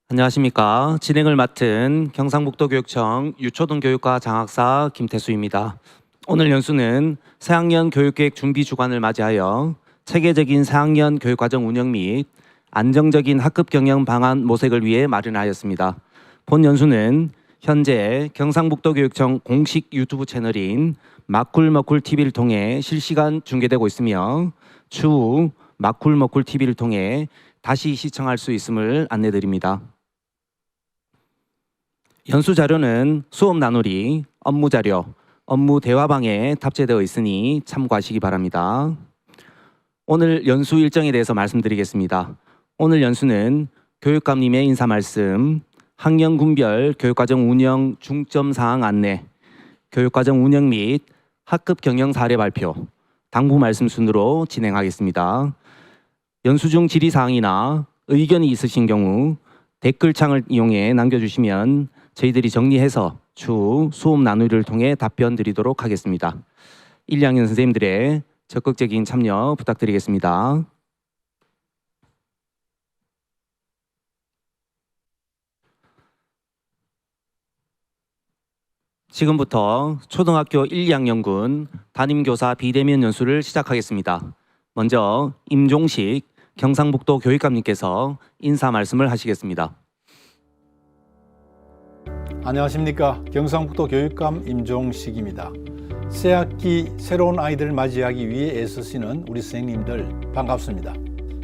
안녕하십니까. 진행을 맡은 경상북도교육청 유초등교육과 장학사 김태수입니다. 오늘 연수는 새학년 교육계획 준비 주간을 맞이하여 체계적인 새학년 교육과정 운영 및 안정적인 학급 경영 방안 모색을 위해 마련하였습니다. 본 연수는 현재 경상북도교육청 공식 유튜브 채널인 마쿨머쿨TV를 통해 실시간 중계되고 있으며 추후 마쿨머쿨TV를 통해 다시 시청할 수 있음을 안내드립니다. 연수 자료는 수업 나누리, 업무 자료, 업무 대화방에 탑재되어 있으니 참고하시기 바랍니다. 오늘 연수 일정에 대해서 말씀드리겠습니다. 오늘 연수는 교육감님의 인사 말씀, 학년군별 교육과정 운영 중점 사항 안내, 교육과정 운영 및 학급 경영 사례 발표, 당부 말씀 순으로 진행하겠습니다. 연수 중 질의 사항이나 의견이 있으신 경우 댓글창을 이용해 남겨주시면 저희들이 정리해서 추후 수업 나누기를 통해 답변 드리도록 하겠습니다. 1, 2학년 선생님들의 적극적인 참여 부탁드리겠습니다. 지금부터 초등학교 1, 2학년군 담임교사 비대면 연수를 시작하겠습니다. 먼저 임종식 경상북도 교육감님께서 인사 말씀을 하시겠습니다. 안녕하십니까. 경상북도 교육감 임종식입니다. 새학기 새로운 아이들을 맞이하기 위해 애쓰시는 우리 선생님들 반갑습니다.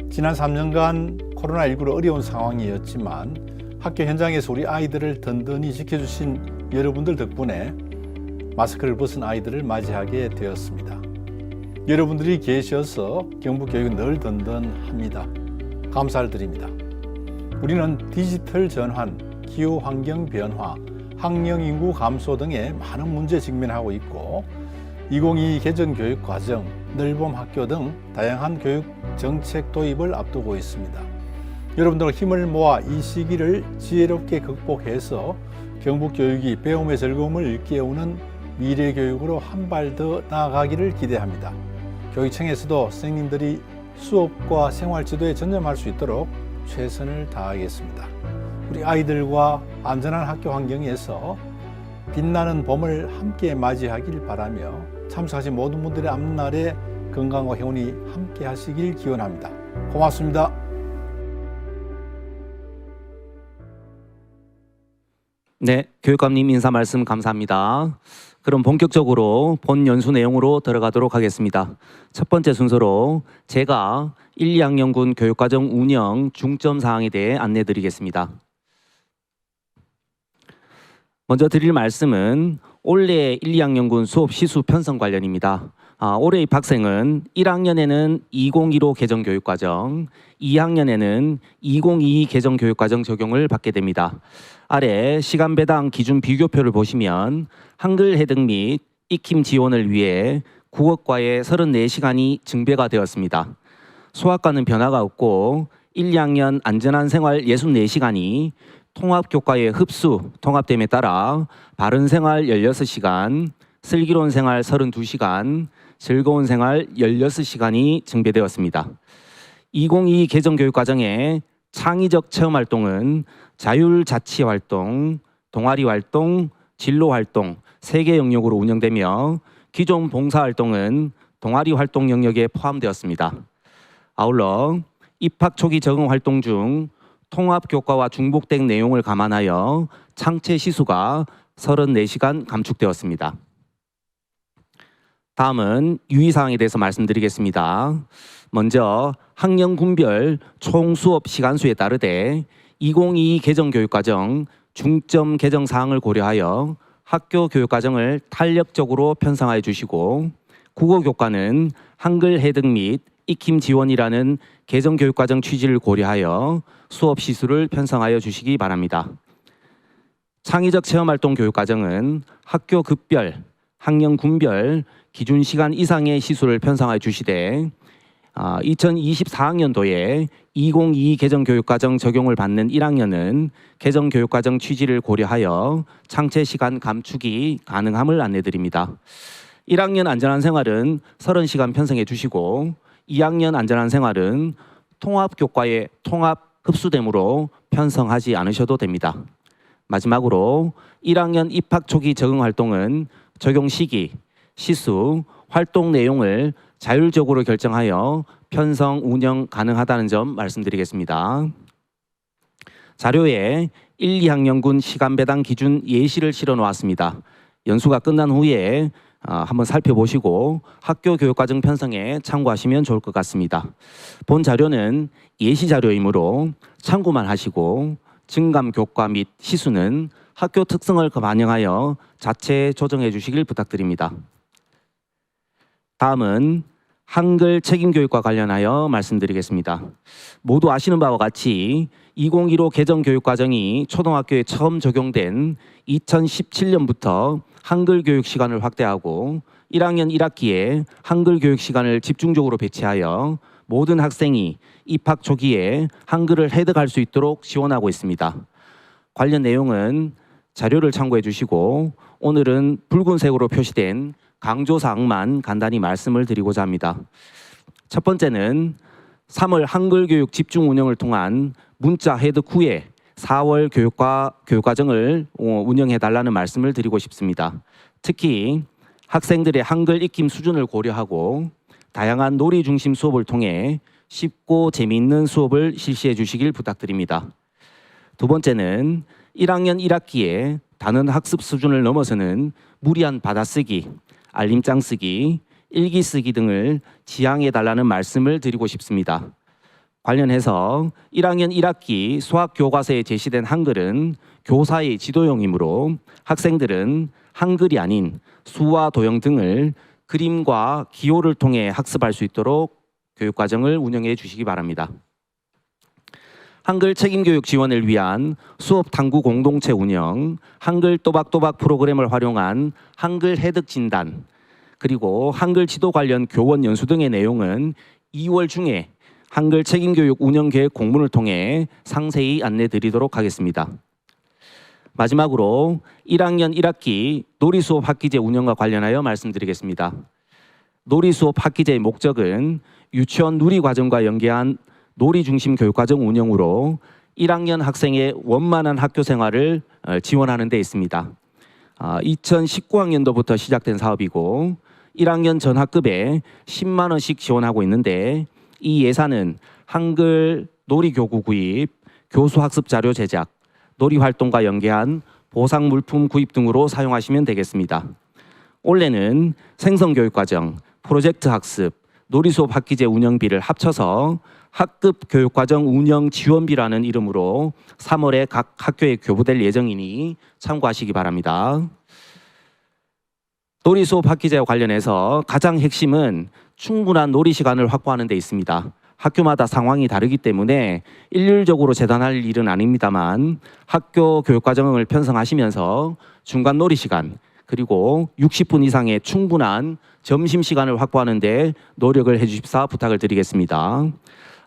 지난 3년간 코로나19로 어려운 상황이었지만 학교 현장에서 우리 아이들을 든든히 지켜주신 여러분들 덕분에 마스크를 벗은 아이들을 맞이하게 되었습니다. 여러분들이 계셔서 경북교육은 늘 든든합니다. 감사를 드립니다. 우리는 디지털 전환, 기후환경 변화, 학령 인구 감소 등의 많은 문제에 직면하고 있고 2022 개정 교육 과정, 늘봄 학교 등 다양한 교육 정책 도입을 앞두고 있습니다. 여러분들과 힘을 모아 이 시기를 지혜롭게 극복해서 경북교육이 배움의 즐거움을 일깨우는 미래 교육으로 한 발 더 나아가기를 기대합니다. 교육청에서도 선생님들이 수업과 생활 지도에 전념할 수 있도록 최선을 다하겠습니다. 우리 아이들과 안전한 학교 환경에서 빛나는 봄을 함께 맞이하길 바라며 참석하신 모든 분들의 앞날에 건강과 행운이 함께 하시길 기원합니다. 고맙습니다. 네, 교육감님 인사 말씀 감사합니다. 그럼 본격적으로 본 연수 내용으로 들어가도록 하겠습니다. 첫 번째 순서로 제가 1, 2학년군 교육과정 운영 중점 사항에 대해 안내 드리겠습니다. 먼저 드릴 말씀은 올해 1, 2학년군 수업 시수 편성 관련입니다. 올해 입학생은 1학년에는 2015 개정 교육과정, 2학년에는 2022 개정 교육과정 적용을 받게 됩니다. 아래 시간 배당 기준 비교표를 보시면 한글 해득 및 익힘 지원을 위해 국어과에 34시간이 증배가 되었습니다. 수학과는 변화가 없고 1, 2학년 안전한 생활 64시간이 통합교과의 흡수, 통합됨에 따라 바른 생활 16시간, 슬기로운 생활 32시간, 즐거운 생활 16시간이 증배되었습니다. 2022 개정 교육과정의 창의적 체험활동은 자율자치활동, 동아리활동, 진로활동 3개 영역으로 운영되며 기존 봉사활동은 동아리활동 영역에 포함되었습니다. 아울러 입학 초기 적응 활동 중 통합교과와 중복된 내용을 감안하여 창체 시수가 34시간 감축되었습니다. 다음은 유의사항에 대해서 말씀드리겠습니다. 먼저 학년군별 총 수업 시간수에 따르되 2022 개정 교육과정 중점 개정 사항을 고려하여 학교 교육과정을 탄력적으로 편성하여 주시고 국어교과는 한글 해득 및 익힘 지원이라는 개정 교육과정 취지를 고려하여 수업 시수를 편성하여 주시기 바랍니다. 창의적 체험활동 교육과정은 학교 급별, 학년 군별 기준 시간 이상의 시수를 편성하여 주시되 2024학년도에 2022 개정 교육과정 적용을 받는 1학년은 개정 교육과정 취지를 고려하여 창체 시간 감축이 가능함을 안내드립니다. 1학년 안전한 생활은 30시간 편성해 주시고 2학년 안전한 생활은 통합교과의 통합 흡수되므로 편성하지 않으셔도 됩니다. 마지막으로 1학년 입학 초기 적응 활동은 적용 시기, 시수, 활동 내용을 자율적으로 결정하여 편성, 운영 가능하다는 점 말씀드리겠습니다. 자료에 1, 2학년군 시간배당 기준 예시를 실어 놓았습니다. 연수가 끝난 후에 한번 살펴보시고 학교 교육과정 편성에 참고하시면 좋을 것 같습니다. 본 자료는 예시 자료이므로 참고만 하시고 증감 교과 및 시수는 학교 특성을 반영하여 자체 조정해 주시길 부탁드립니다. 다음은 한글 책임교육과 관련하여 말씀드리겠습니다. 모두 아시는 바와 같이 2015 개정교육과정이 초등학교에 처음 적용된 2017년부터 한글 교육 시간을 확대하고 1학년 1학기에 한글 교육 시간을 집중적으로 배치하여 모든 학생이 입학 초기에 한글을 획득할 수 있도록 지원하고 있습니다. 관련 내용은 자료를 참고해 주시고 오늘은 붉은색으로 표시된 강조사항만 간단히 말씀을 드리고자 합니다. 첫 번째는 3월 한글 교육 집중 운영을 통한 문자 획득 후에 4월 교육과정을 운영해 달라는 말씀을 드리고 싶습니다. 특히 학생들의 한글 익힘 수준을 고려하고 다양한 놀이 중심 수업을 통해 쉽고 재미있는 수업을 실시해 주시길 부탁드립니다. 두 번째는 1학년 1학기에 단원 학습 수준을 넘어서는 무리한 받아쓰기, 알림장 쓰기, 일기 쓰기 등을 지양해 달라는 말씀을 드리고 싶습니다. 관련해서 1학년 1학기 수학 교과서에 제시된 한글은 교사의 지도용이므로 학생들은 한글이 아닌 수와 도형 등을 그림과 기호를 통해 학습할 수 있도록 교육과정을 운영해 주시기 바랍니다. 한글 책임교육 지원을 위한 수업 탐구 공동체 운영, 한글 또박또박 프로그램을 활용한 한글 획득 진단, 그리고 한글 지도 관련 교원 연수 등의 내용은 2월 중에 한글 책임교육 운영계획 공문을 통해 상세히 안내 드리도록 하겠습니다. 마지막으로 1학년 1학기 놀이수업 학기제 운영과 관련하여 말씀드리겠습니다. 놀이수업 학기제의 목적은 유치원 누리과정과 연계한 놀이 중심 교육과정 운영으로 1학년 학생의 원만한 학교 생활을 지원하는 데 있습니다. 2019학년도부터 시작된 사업이고 1학년 전 학급에 10만 원씩 지원하고 있는데 이 예산은 한글 놀이교구 구입, 교수학습 자료 제작, 놀이활동과 연계한 보상 물품 구입 등으로 사용하시면 되겠습니다. 올해는 생성교육과정, 프로젝트 학습, 놀이수업 학기제 운영비를 합쳐서 학급 교육과정 운영 지원비라는 이름으로 3월에 각 학교에 교부될 예정이니 참고하시기 바랍니다. 놀이수업 학기제와 관련해서 가장 핵심은 충분한 놀이 시간을 확보하는 데 있습니다. 학교마다 상황이 다르기 때문에 일률적으로 재단할 일은 아닙니다만 학교 교육과정을 편성하시면서 중간 놀이 시간 그리고 60분 이상의 충분한 점심시간을 확보하는 데 노력을 해주십사 부탁을 드리겠습니다.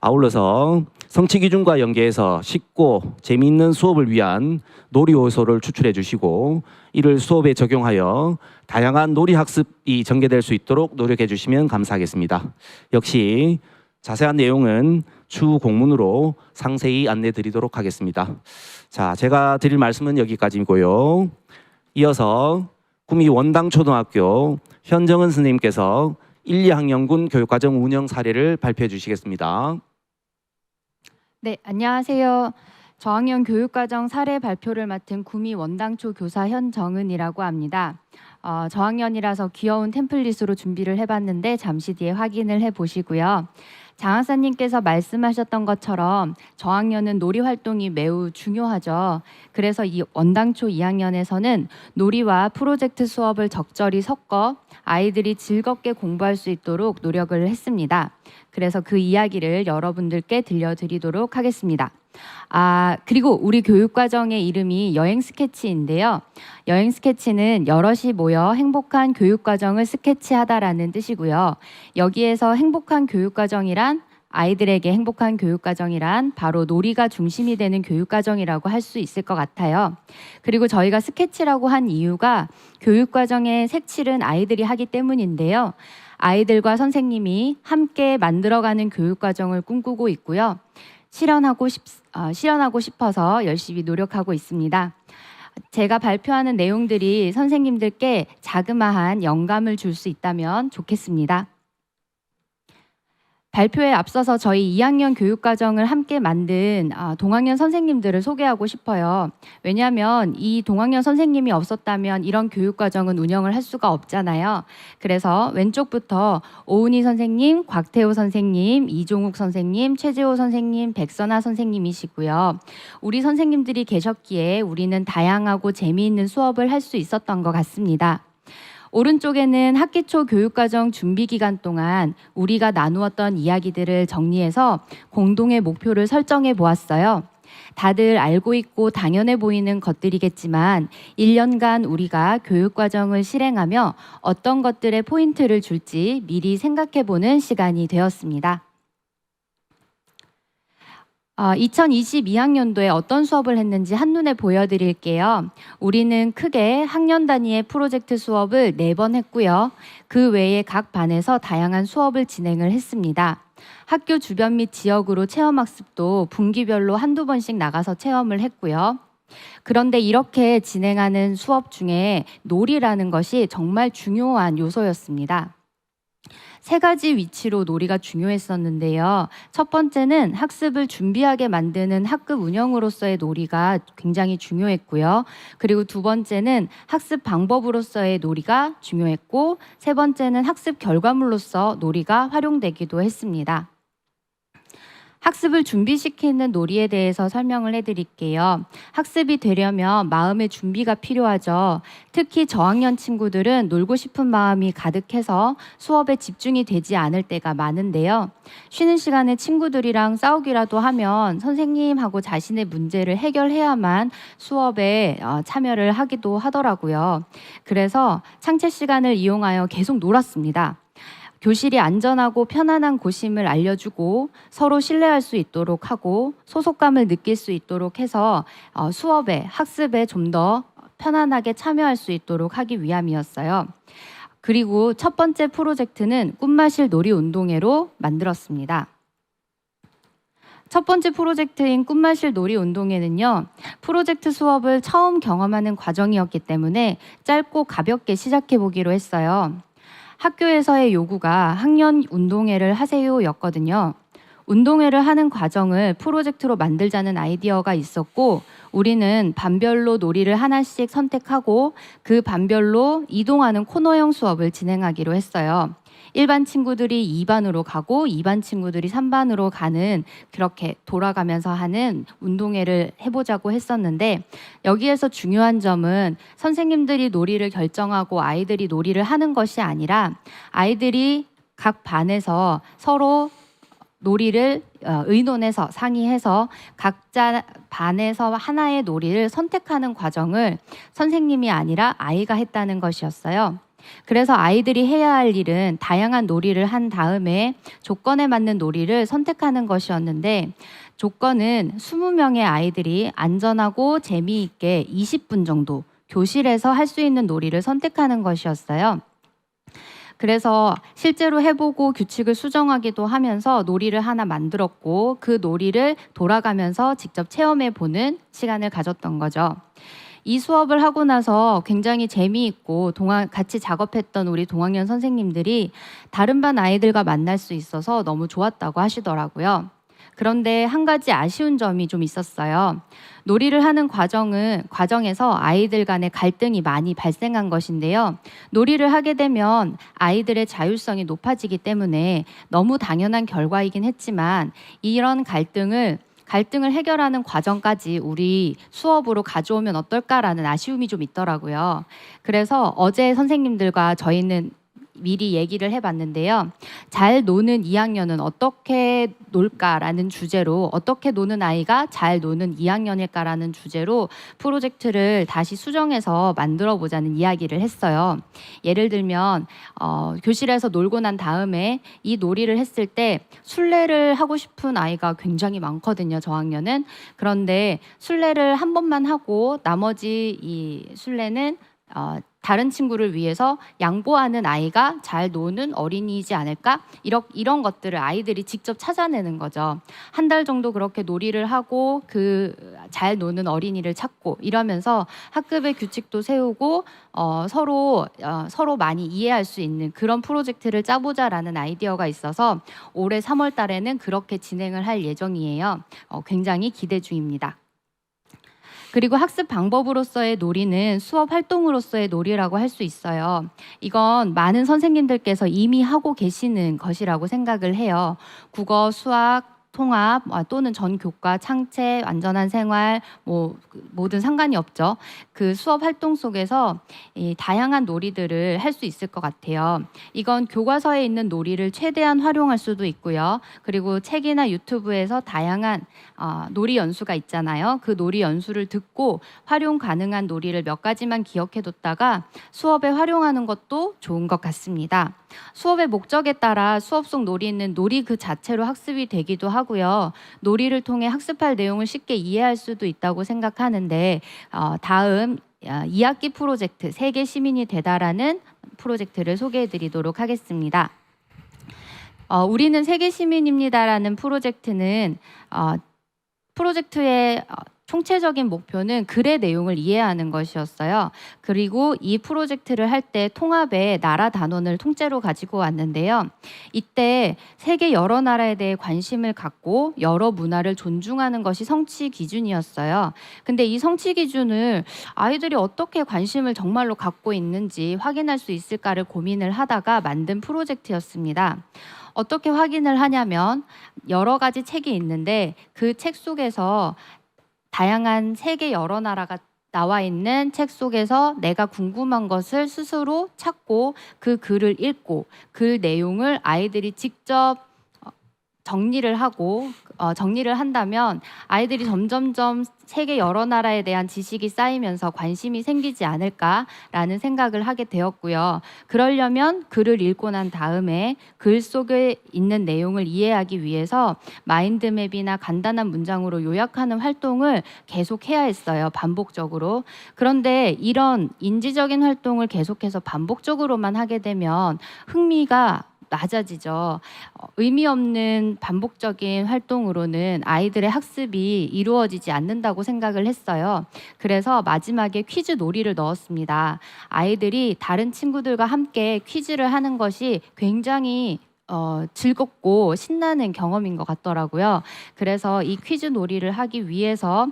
아울러서 성취 기준과 연계해서 쉽고 재미있는 수업을 위한 놀이 요소를 추출해 주시고 이를 수업에 적용하여 다양한 놀이 학습이 전개될 수 있도록 노력해 주시면 감사하겠습니다. 역시 자세한 내용은 추후 공문으로 상세히 안내 드리도록 하겠습니다. 자, 제가 드릴 말씀은 여기까지고요. 이어서 구미 원당초등학교 현정은 선생님께서 1, 2학년군 교육과정 운영 사례를 발표해 주시겠습니다. 네, 안녕하세요. 저학년 교육과정 사례 발표를 맡은 구미 원당초 교사 현정은이라고 합니다. 저학년이라서 귀여운 템플릿으로 준비를 해봤는데 잠시 뒤에 확인을 해보시고요. 장학사님께서 말씀하셨던 것처럼 저학년은 놀이 활동이 매우 중요하죠. 그래서 이 원당초 2학년에서는 놀이와 프로젝트 수업을 적절히 섞어 아이들이 즐겁게 공부할 수 있도록 노력을 했습니다. 그래서 그 이야기를 여러분들께 들려드리도록 하겠습니다. 그리고 우리 교육과정의 이름이 여행 스케치인데요. 여행 스케치는 여럿이 모여 행복한 교육과정을 스케치하다라는 뜻이고요. 여기에서 행복한 교육과정이란 아이들에게 행복한 교육과정이란 바로 놀이가 중심이 되는 교육과정이라고 할 수 있을 것 같아요. 그리고 저희가 스케치라고 한 이유가 교육과정의 색칠은 아이들이 하기 때문인데요. 아이들과 선생님이 함께 만들어가는 교육과정을 꿈꾸고 있고요. 실현하고 싶어서 열심히 노력하고 있습니다. 제가 발표하는 내용들이 선생님들께 자그마한 영감을 줄 수 있다면 좋겠습니다. 발표에 앞서서 저희 2학년 교육과정을 함께 만든 동학년 선생님들을 소개하고 싶어요. 왜냐하면 이 동학년 선생님이 없었다면 이런 교육과정은 운영을 할 수가 없잖아요. 그래서 왼쪽부터 오은희 선생님, 곽태호 선생님, 이종욱 선생님, 최재호 선생님, 백선아 선생님이시고요. 우리 선생님들이 계셨기에 우리는 다양하고 재미있는 수업을 할 수 있었던 것 같습니다. 오른쪽에는 학기 초 교육과정 준비 기간 동안 우리가 나누었던 이야기들을 정리해서 공동의 목표를 설정해 보았어요. 다들 알고 있고 당연해 보이는 것들이겠지만 1년간 우리가 교육과정을 실행하며 어떤 것들의 포인트를 줄지 미리 생각해 보는 시간이 되었습니다. 2022학년도에 어떤 수업을 했는지 한눈에 보여드릴게요. 우리는 크게 학년 단위의 프로젝트 수업을 4번 했고요. 그 외에 각 반에서 다양한 수업을 진행을 했습니다. 학교 주변 및 지역으로 체험학습도 분기별로 한두 번씩 나가서 체험을 했고요. 그런데 이렇게 진행하는 수업 중에 놀이라는 것이 정말 중요한 요소였습니다. 3가지 위치로 놀이가 중요했었는데요. 첫 번째는 학습을 준비하게 만드는 학급 운영으로서의 놀이가 굉장히 중요했고요. 그리고 두 번째는 학습 방법으로서의 놀이가 중요했고, 세 번째는 학습 결과물로서 놀이가 활용되기도 했습니다. 학습을 준비시키는 놀이에 대해서 설명을 해드릴게요. 학습이 되려면 마음의 준비가 필요하죠. 특히 저학년 친구들은 놀고 싶은 마음이 가득해서 수업에 집중이 되지 않을 때가 많은데요. 쉬는 시간에 친구들이랑 싸우기라도 하면 선생님하고 자신의 문제를 해결해야만 수업에 참여를 하기도 하더라고요. 그래서 창체 시간을 이용하여 계속 놀았습니다. 교실이 안전하고 편안한 곳임을 알려주고 서로 신뢰할 수 있도록 하고 소속감을 느낄 수 있도록 해서 수업에, 학습에 좀 더 편안하게 참여할 수 있도록 하기 위함이었어요. 그리고 첫 번째 프로젝트는 꿈마실 놀이 운동회로 만들었습니다. 첫 번째 프로젝트인 꿈마실 놀이 운동회는요, 프로젝트 수업을 처음 경험하는 과정이었기 때문에 짧고 가볍게 시작해 보기로 했어요. 학교에서의 요구가 학년 운동회를 하세요 였거든요. 운동회를 하는 과정을 프로젝트로 만들자는 아이디어가 있었고, 우리는 반별로 놀이를 하나씩 선택하고 그 반별로 이동하는 코너형 수업을 진행하기로 했어요. 1반 친구들이 2반으로 가고 2반 친구들이 3반으로 가는, 그렇게 돌아가면서 하는 운동회를 해보자고 했었는데, 여기에서 중요한 점은 선생님들이 놀이를 결정하고 아이들이 놀이를 하는 것이 아니라 아이들이 각 반에서 서로 놀이를 의논해서 상의해서 각자 반에서 하나의 놀이를 선택하는 과정을 선생님이 아니라 아이가 했다는 것이었어요. 그래서 아이들이 해야 할 일은 다양한 놀이를 한 다음에 조건에 맞는 놀이를 선택하는 것이었는데, 조건은 20명의 아이들이 안전하고 재미있게 20분 정도 교실에서 할 수 있는 놀이를 선택하는 것이었어요. 그래서 실제로 해보고 규칙을 수정하기도 하면서 놀이를 하나 만들었고, 그 놀이를 돌아가면서 직접 체험해보는 시간을 가졌던 거죠. 이 수업을 하고 나서 굉장히 재미있고 같이 작업했던 우리 동학년 선생님들이 다른 반 아이들과 만날 수 있어서 너무 좋았다고 하시더라고요. 그런데 한 가지 아쉬운 점이 좀 있었어요. 놀이를 하는 과정에서 아이들 간의 갈등이 많이 발생한 것인데요. 놀이를 하게 되면 아이들의 자율성이 높아지기 때문에 너무 당연한 결과이긴 했지만, 이런 갈등을 해결하는 과정까지 우리 수업으로 가져오면 어떨까라는 아쉬움이 좀 있더라고요. 그래서 어제 선생님들과 저희는 미리 얘기를 해봤는데요. 잘 노는 2학년은 어떻게 놀까라는 주제로, 어떻게 노는 아이가 잘 노는 2학년일까라는 주제로 프로젝트를 다시 수정해서 만들어 보자는 이야기를 했어요. 예를 들면 교실에서 놀고 난 다음에 이 놀이를 했을 때 술래를 하고 싶은 아이가 굉장히 많거든요, 저학년은. 그런데 술래를 한 번만 하고 나머지 이 술래는 다른 친구를 위해서 양보하는 아이가 잘 노는 어린이이지 않을까? 이런 것들을 아이들이 직접 찾아내는 거죠. 한 달 정도 그렇게 놀이를 하고 그 잘 노는 어린이를 찾고 이러면서 학급의 규칙도 세우고 서로 많이 이해할 수 있는 그런 프로젝트를 짜보자라는 아이디어가 있어서 올해 3월 달에는 그렇게 진행을 할 예정이에요. 굉장히 기대 중입니다. 그리고 학습 방법으로서의 놀이는 수업 활동으로서의 놀이라고 할 수 있어요. 이건 많은 선생님들께서 이미 하고 계시는 것이라고 생각을 해요. 국어, 수학, 통합 또는 전교과, 창체, 안전한 생활 뭐든 상관이 없죠. 그 수업 활동 속에서 이 다양한 놀이들을 할 수 있을 것 같아요. 이건 교과서에 있는 놀이를 최대한 활용할 수도 있고요. 그리고 책이나 유튜브에서 다양한 놀이 연수가 있잖아요. 그 놀이 연수를 듣고 활용 가능한 놀이를 몇 가지만 기억해뒀다가 수업에 활용하는 것도 좋은 것 같습니다. 수업의 목적에 따라 수업 속 놀이는 놀이 그 자체로 학습이 되기도 하고요. 놀이를 통해 학습할 내용을 쉽게 이해할 수도 있다고 생각하는데 다음 2학기 프로젝트 세계 시민이 되다라는 프로젝트를 소개해 드리도록 하겠습니다. 우리는 세계 시민입니다라는 프로젝트는 프로젝트의 총체적인 목표는 글의 내용을 이해하는 것이었어요. 그리고 이 프로젝트를 할 때 통합의 나라 단원을 통째로 가지고 왔는데요. 이때 세계 여러 나라에 대해 관심을 갖고 여러 문화를 존중하는 것이 성취 기준이었어요. 근데 이 성취 기준을 아이들이 어떻게 관심을 정말로 갖고 있는지 확인할 수 있을까를 고민을 하다가 만든 프로젝트였습니다. 어떻게 확인을 하냐면 여러 가지 책이 있는데 그 책 속에서 다양한 세계 여러 나라가 나와 있는 책 속에서 내가 궁금한 것을 스스로 찾고 그 글을 읽고 그 내용을 아이들이 직접 정리를 한다면 아이들이 점점점 세계 여러 나라에 대한 지식이 쌓이면서 관심이 생기지 않을까라는 생각을 하게 되었고요. 그러려면 글을 읽고 난 다음에 글 속에 있는 내용을 이해하기 위해서 마인드맵이나 간단한 문장으로 요약하는 활동을 계속해야 했어요. 반복적으로. 그런데 이런 인지적인 활동을 계속해서 반복적으로만 하게 되면 흥미가 낮아지죠. 의미 없는 반복적인 활동으로는 아이들의 학습이 이루어지지 않는다고 생각을 했어요. 그래서 마지막에 퀴즈 놀이를 넣었습니다. 아이들이 다른 친구들과 함께 퀴즈를 하는 것이 굉장히 즐겁고 신나는 경험인 것 같더라고요. 그래서 이 퀴즈 놀이를 하기 위해서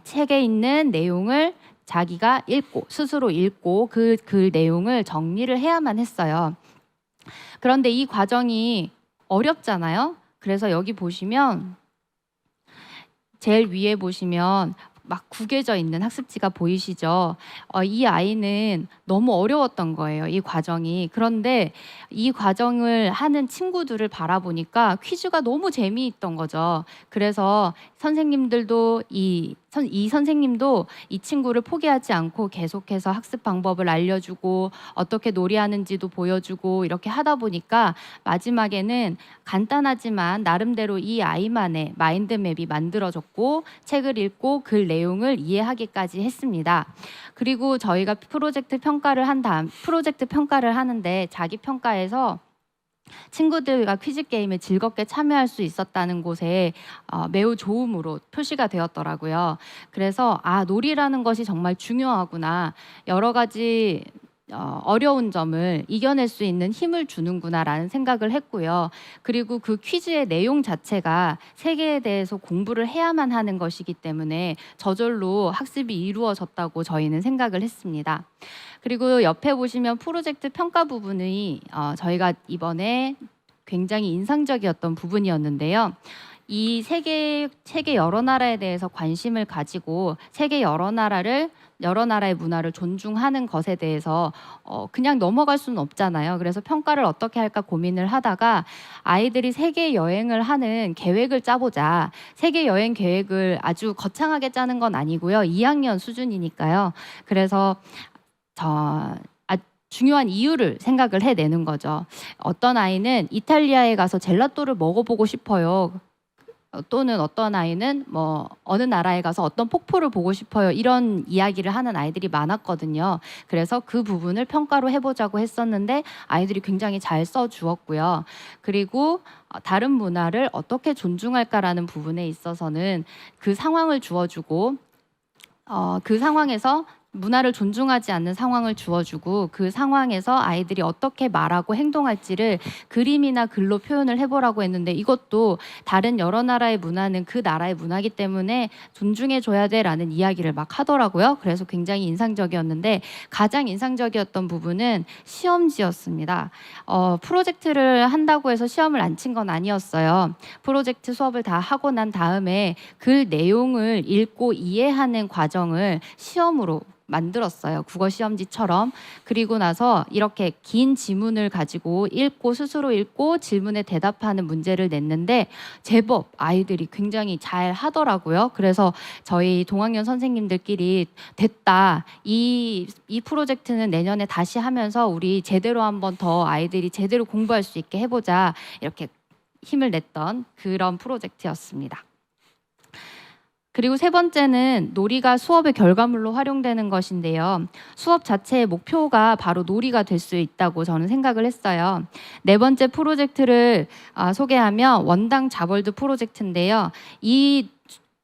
책에 있는 내용을 자기가 스스로 읽고 그 내용을 정리를 해야만 했어요. 그런데 이 과정이 어렵잖아요. 그래서 여기 보시면 제일 위에 보시면 막 구겨져 있는 학습지가 보이시죠? 이 아이는 너무 어려웠던 거예요, 이 과정이. 그런데 이 과정을 하는 친구들을 바라보니까 퀴즈가 너무 재미있던 거죠. 그래서 선생님들도 이 선생님도 이 친구를 포기하지 않고 계속해서 학습 방법을 알려주고 어떻게 놀이하는지도 보여주고 이렇게 하다 보니까 마지막에는 간단하지만 나름대로 이 아이만의 마인드맵이 만들어졌고 책을 읽고 글 내용을 이해하기까지 했습니다. 그리고 저희가 프로젝트 평가를 하는데 자기 평가에서 친구들과 퀴즈 게임에 즐겁게 참여할 수 있었다는 곳에 매우 좋음으로 표시가 되었더라고요. 그래서 놀이라는 것이 정말 중요하구나. 여러 가지 어려운 점을 이겨낼 수 있는 힘을 주는구나라는 생각을 했고요. 그리고 그 퀴즈의 내용 자체가 세계에 대해서 공부를 해야만 하는 것이기 때문에 저절로 학습이 이루어졌다고 저희는 생각을 했습니다. 그리고 옆에 보시면 프로젝트 평가 부분이 저희가 이번에 굉장히 인상적이었던 부분이었는데요. 이 세계 여러 나라에 대해서 관심을 가지고 세계 여러 나라의 문화를 존중하는 것에 대해서 그냥 넘어갈 수는 없잖아요. 그래서 평가를 어떻게 할까 고민을 하다가 아이들이 세계 여행을 하는 계획을 짜보자. 세계 여행 계획을 아주 거창하게 짜는 건 아니고요. 2학년 수준이니까요. 그래서 중요한 이유를 생각을 해내는 거죠. 어떤 아이는 이탈리아에 가서 젤라또를 먹어보고 싶어요. 또는 어떤 아이는 뭐 어느 나라에 가서 어떤 폭포를 보고 싶어요, 이런 이야기를 하는 아이들이 많았거든요. 그래서 그 부분을 평가로 해보자고 했었는데 아이들이 굉장히 잘 써주었고요. 그리고 다른 문화를 어떻게 존중할까라는 부분에 있어서는 그 상황을 주어주고 그 상황에서 문화를 존중하지 않는 상황을 주어주고 그 상황에서 아이들이 어떻게 말하고 행동할지를 그림이나 글로 표현을 해보라고 했는데, 이것도 다른 여러 나라의 문화는 그 나라의 문화이기 때문에 존중해줘야 돼라는 이야기를 막 하더라고요. 그래서 굉장히 인상적이었는데, 가장 인상적이었던 부분은 시험지였습니다. 프로젝트를 한다고 해서 시험을 안 친 건 아니었어요. 프로젝트 수업을 다 하고 난 다음에 그 내용을 읽고 이해하는 과정을 시험으로 만들었어요. 국어 시험지처럼. 그리고 나서 이렇게 긴 지문을 가지고 스스로 읽고 질문에 대답하는 문제를 냈는데 제법 아이들이 굉장히 잘 하더라고요. 그래서 저희 동학년 선생님들끼리 됐다, 이 프로젝트는 내년에 다시 하면서 우리 제대로 한번 더 아이들이 제대로 공부할 수 있게 해보자, 이렇게 힘을 냈던 그런 프로젝트였습니다. 그리고 세 번째는 놀이가 수업의 결과물로 활용되는 것인데요. 수업 자체의 목표가 바로 놀이가 될 수 있다고 저는 생각을 했어요. 네 번째 프로젝트를 소개하면 원당 자벌드 프로젝트인데요. 이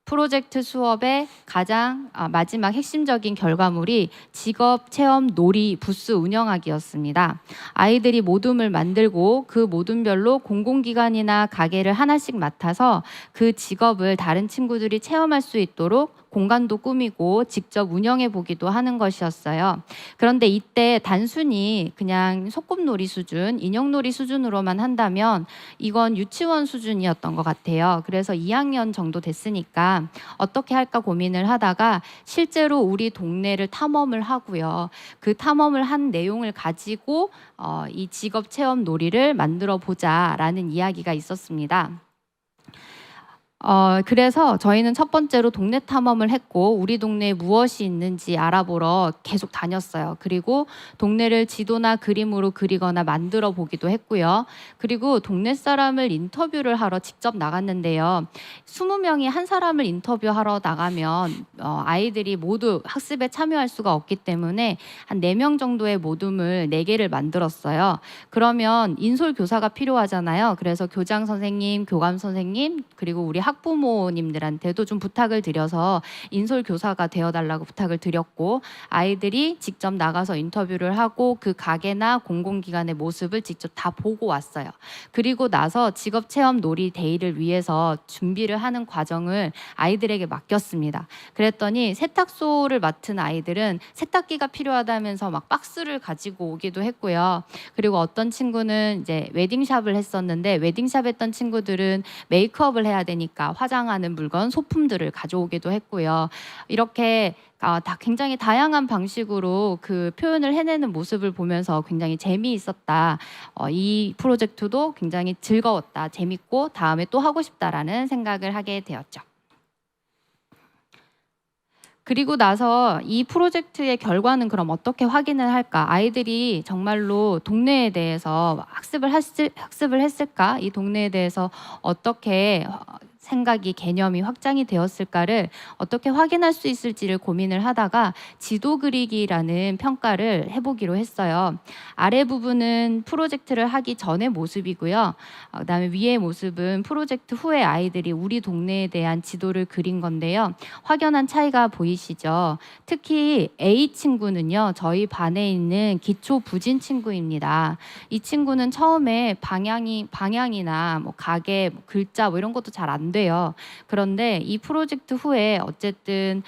프로젝트 수업의 가장 마지막 핵심적인 결과물이 직업 체험 놀이 부스 운영하기였습니다. 아이들이 모둠을 만들고 그 모둠별로 공공기관이나 가게를 하나씩 맡아서 그 직업을 다른 친구들이 체험할 수 있도록 공간도 꾸미고 직접 운영해 보기도 하는 것이었어요. 그런데 이때 단순히 그냥 소꿉놀이 수준, 인형놀이 수준으로만 한다면 이건 유치원 수준이었던 것 같아요. 그래서 2학년 정도 됐으니까 어떻게 할까 고민을 하다가 실제로 우리 동네를 탐험을 하고요. 그 탐험을 한 내용을 가지고 이 직업 체험 놀이를 만들어 보자라는 이야기가 있었습니다. 그래서 저희는 첫 번째로 동네 탐험을 했고, 우리 동네에 무엇이 있는지 알아보러 계속 다녔어요. 그리고 동네를 지도나 그림으로 그리거나 만들어 보기도 했고요. 그리고 동네 사람을 인터뷰를 하러 직접 나갔는데요. 20명이 한 사람을 인터뷰하러 나가면 아이들이 모두 학습에 참여할 수가 없기 때문에 한 4명 정도의 모둠을 4개를 만들었어요. 그러면 인솔 교사가 필요하잖아요. 그래서 교장 선생님, 교감 선생님, 그리고 우리 학부모님들한테도 좀 부탁을 드려서 인솔 교사가 되어달라고 부탁을 드렸고, 아이들이 직접 나가서 인터뷰를 하고 그 가게나 공공기관의 모습을 직접 다 보고 왔어요. 그리고 나서 직업체험 놀이 데이를 위해서 준비를 하는 과정을 아이들에게 맡겼습니다. 그랬더니 세탁소를 맡은 아이들은 세탁기가 필요하다면서 막 박스를 가지고 오기도 했고요. 그리고 어떤 친구는 이제 웨딩샵을 했었는데, 웨딩샵 했던 친구들은 메이크업을 해야 되니까 화장하는 물건, 소품들을 가져오기도 했고요. 이렇게 다 굉장히 다양한 방식으로 그 표현을 해내는 모습을 보면서 굉장히 재미있었다. 이 프로젝트도 굉장히 즐거웠다, 재밌고 다음에 또 하고 싶다라는 생각을 하게 되었죠. 그리고 나서 이 프로젝트의 결과는 그럼 어떻게 확인을 할까? 아이들이 정말로 동네에 대해서 학습을 했을까? 이 동네에 대해서 어떻게 생각이, 개념이 확장이 되었을까를 어떻게 확인할 수 있을지를 고민을 하다가 지도 그리기라는 평가를 해보기로 했어요. 아래 부분은 프로젝트를 하기 전의 모습이고요. 그다음에 위의 모습은 프로젝트 후에 아이들이 우리 동네에 대한 지도를 그린 건데요. 확연한 차이가 보이시죠? 특히 A 친구는요, 저희 반에 있는 기초 부진 친구입니다. 이 친구는 처음에 방향이나 뭐 가게, 뭐 글자 뭐 이런 것도 잘 안 돼요. 그런데 이 프로젝트 후에 어쨌든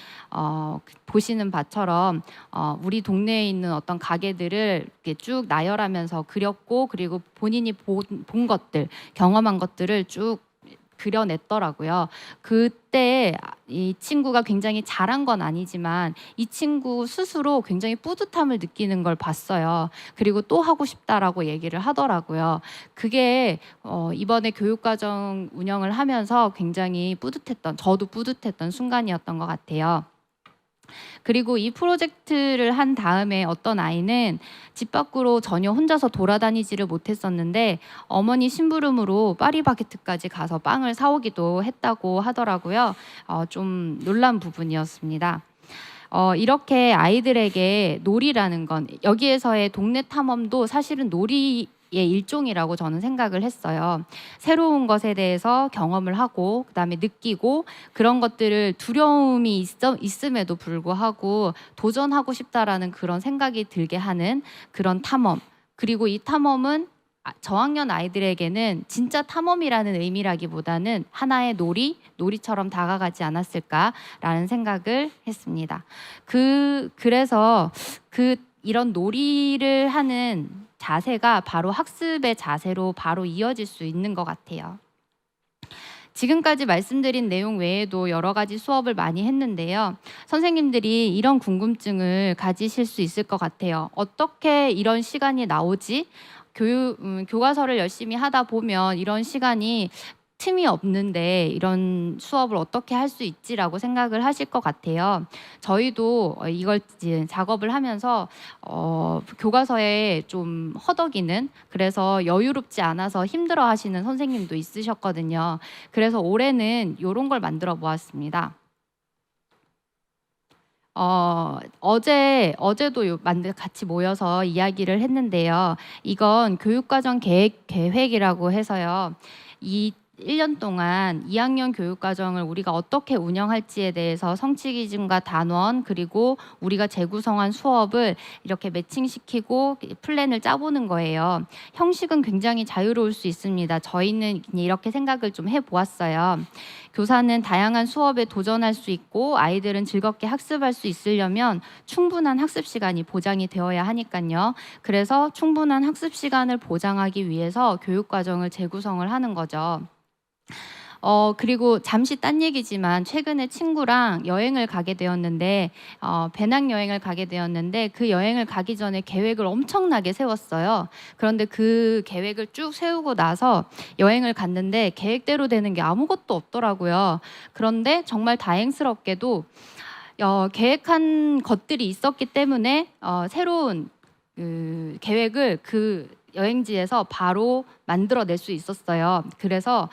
보시는 바처럼 우리 동네에 있는 어떤 가게들을 이렇게 쭉 나열하면서 그렸고, 그리고 본인이 본 것들, 경험한 것들을 쭉 그려냈더라고요. 그때 이 친구가 굉장히 잘한 건 아니지만 이 친구 스스로 굉장히 뿌듯함을 느끼는 걸 봤어요. 그리고 또 하고 싶다라고 얘기를 하더라고요. 그게 이번에 교육과정 운영을 하면서 굉장히 뿌듯했던, 저도 뿌듯했던 순간이었던 것 같아요. 그리고 이 프로젝트를 한 다음에 어떤 아이는 집 밖으로 전혀 혼자서 돌아다니지를 못했었는데 어머니 심부름으로 파리바게트까지 가서 빵을 사오기도 했다고 하더라고요. 좀 놀란 부분이었습니다. 이렇게 아이들에게 놀이라는 건 여기에서의 동네 탐험도 사실은 놀이의 일종이라고 저는 생각을 했어요. 새로운 것에 대해서 경험을 하고 그다음에 느끼고 그런 것들을 두려움이 있음에도 불구하고 도전하고 싶다라는 그런 생각이 들게 하는 그런 탐험. 그리고 이 탐험은 저학년 아이들에게는 진짜 탐험이라는 의미라기보다는 하나의 놀이처럼 다가가지 않았을까라는 생각을 했습니다. 그래서 이런 놀이를 하는 자세가 바로 학습의 자세로 바로 이어질 수 있는 것 같아요. 지금까지 말씀드린 내용 외에도 여러 가지 수업을 많이 했는데요. 선생님들이 이런 궁금증을 가지실 수 있을 것 같아요. 어떻게 이런 시간이 나오지? 교과서를 열심히 하다 보면 이런 시간이 틈이 없는데 이런 수업을 어떻게 할 수 있지라고 생각을 하실 것 같아요. 저희도 이걸 이제 작업을 하면서 교과서에 좀 허덕이는 그래서 여유롭지 않아서 힘들어 하시는 선생님도 있으셨거든요. 그래서 올해는 이런 걸 만들어 보았습니다. 어제도 같이 모여서 이야기를 했는데요. 이건 교육과정 계획이라고 해서요. 1년 동안 2학년 교육과정을 우리가 어떻게 운영할지에 대해서 성취기준과 단원 그리고 우리가 재구성한 수업을 이렇게 매칭시키고 플랜을 짜보는 거예요. 형식은 굉장히 자유로울 수 있습니다. 저희는 이렇게 생각을 좀 해보았어요. 교사는 다양한 수업에 도전할 수 있고 아이들은 즐겁게 학습할 수 있으려면 충분한 학습 시간이 보장이 되어야 하니까요. 그래서 충분한 학습 시간을 보장하기 위해서 교육과정을 재구성을 하는 거죠. 그리고 잠시 딴 얘기지만 최근에 친구랑 여행을 가게 되었는데 배낭여행을 가게 되었는데 그 여행을 가기 전에 계획을 엄청나게 세웠어요. 그런데 그 계획을 쭉 세우고 나서 여행을 갔는데 계획대로 되는 게 아무것도 없더라고요. 그런데 정말 다행스럽게도 계획한 것들이 있었기 때문에 새로운 계획을 그 여행지에서 바로 만들어낼 수 있었어요. 그래서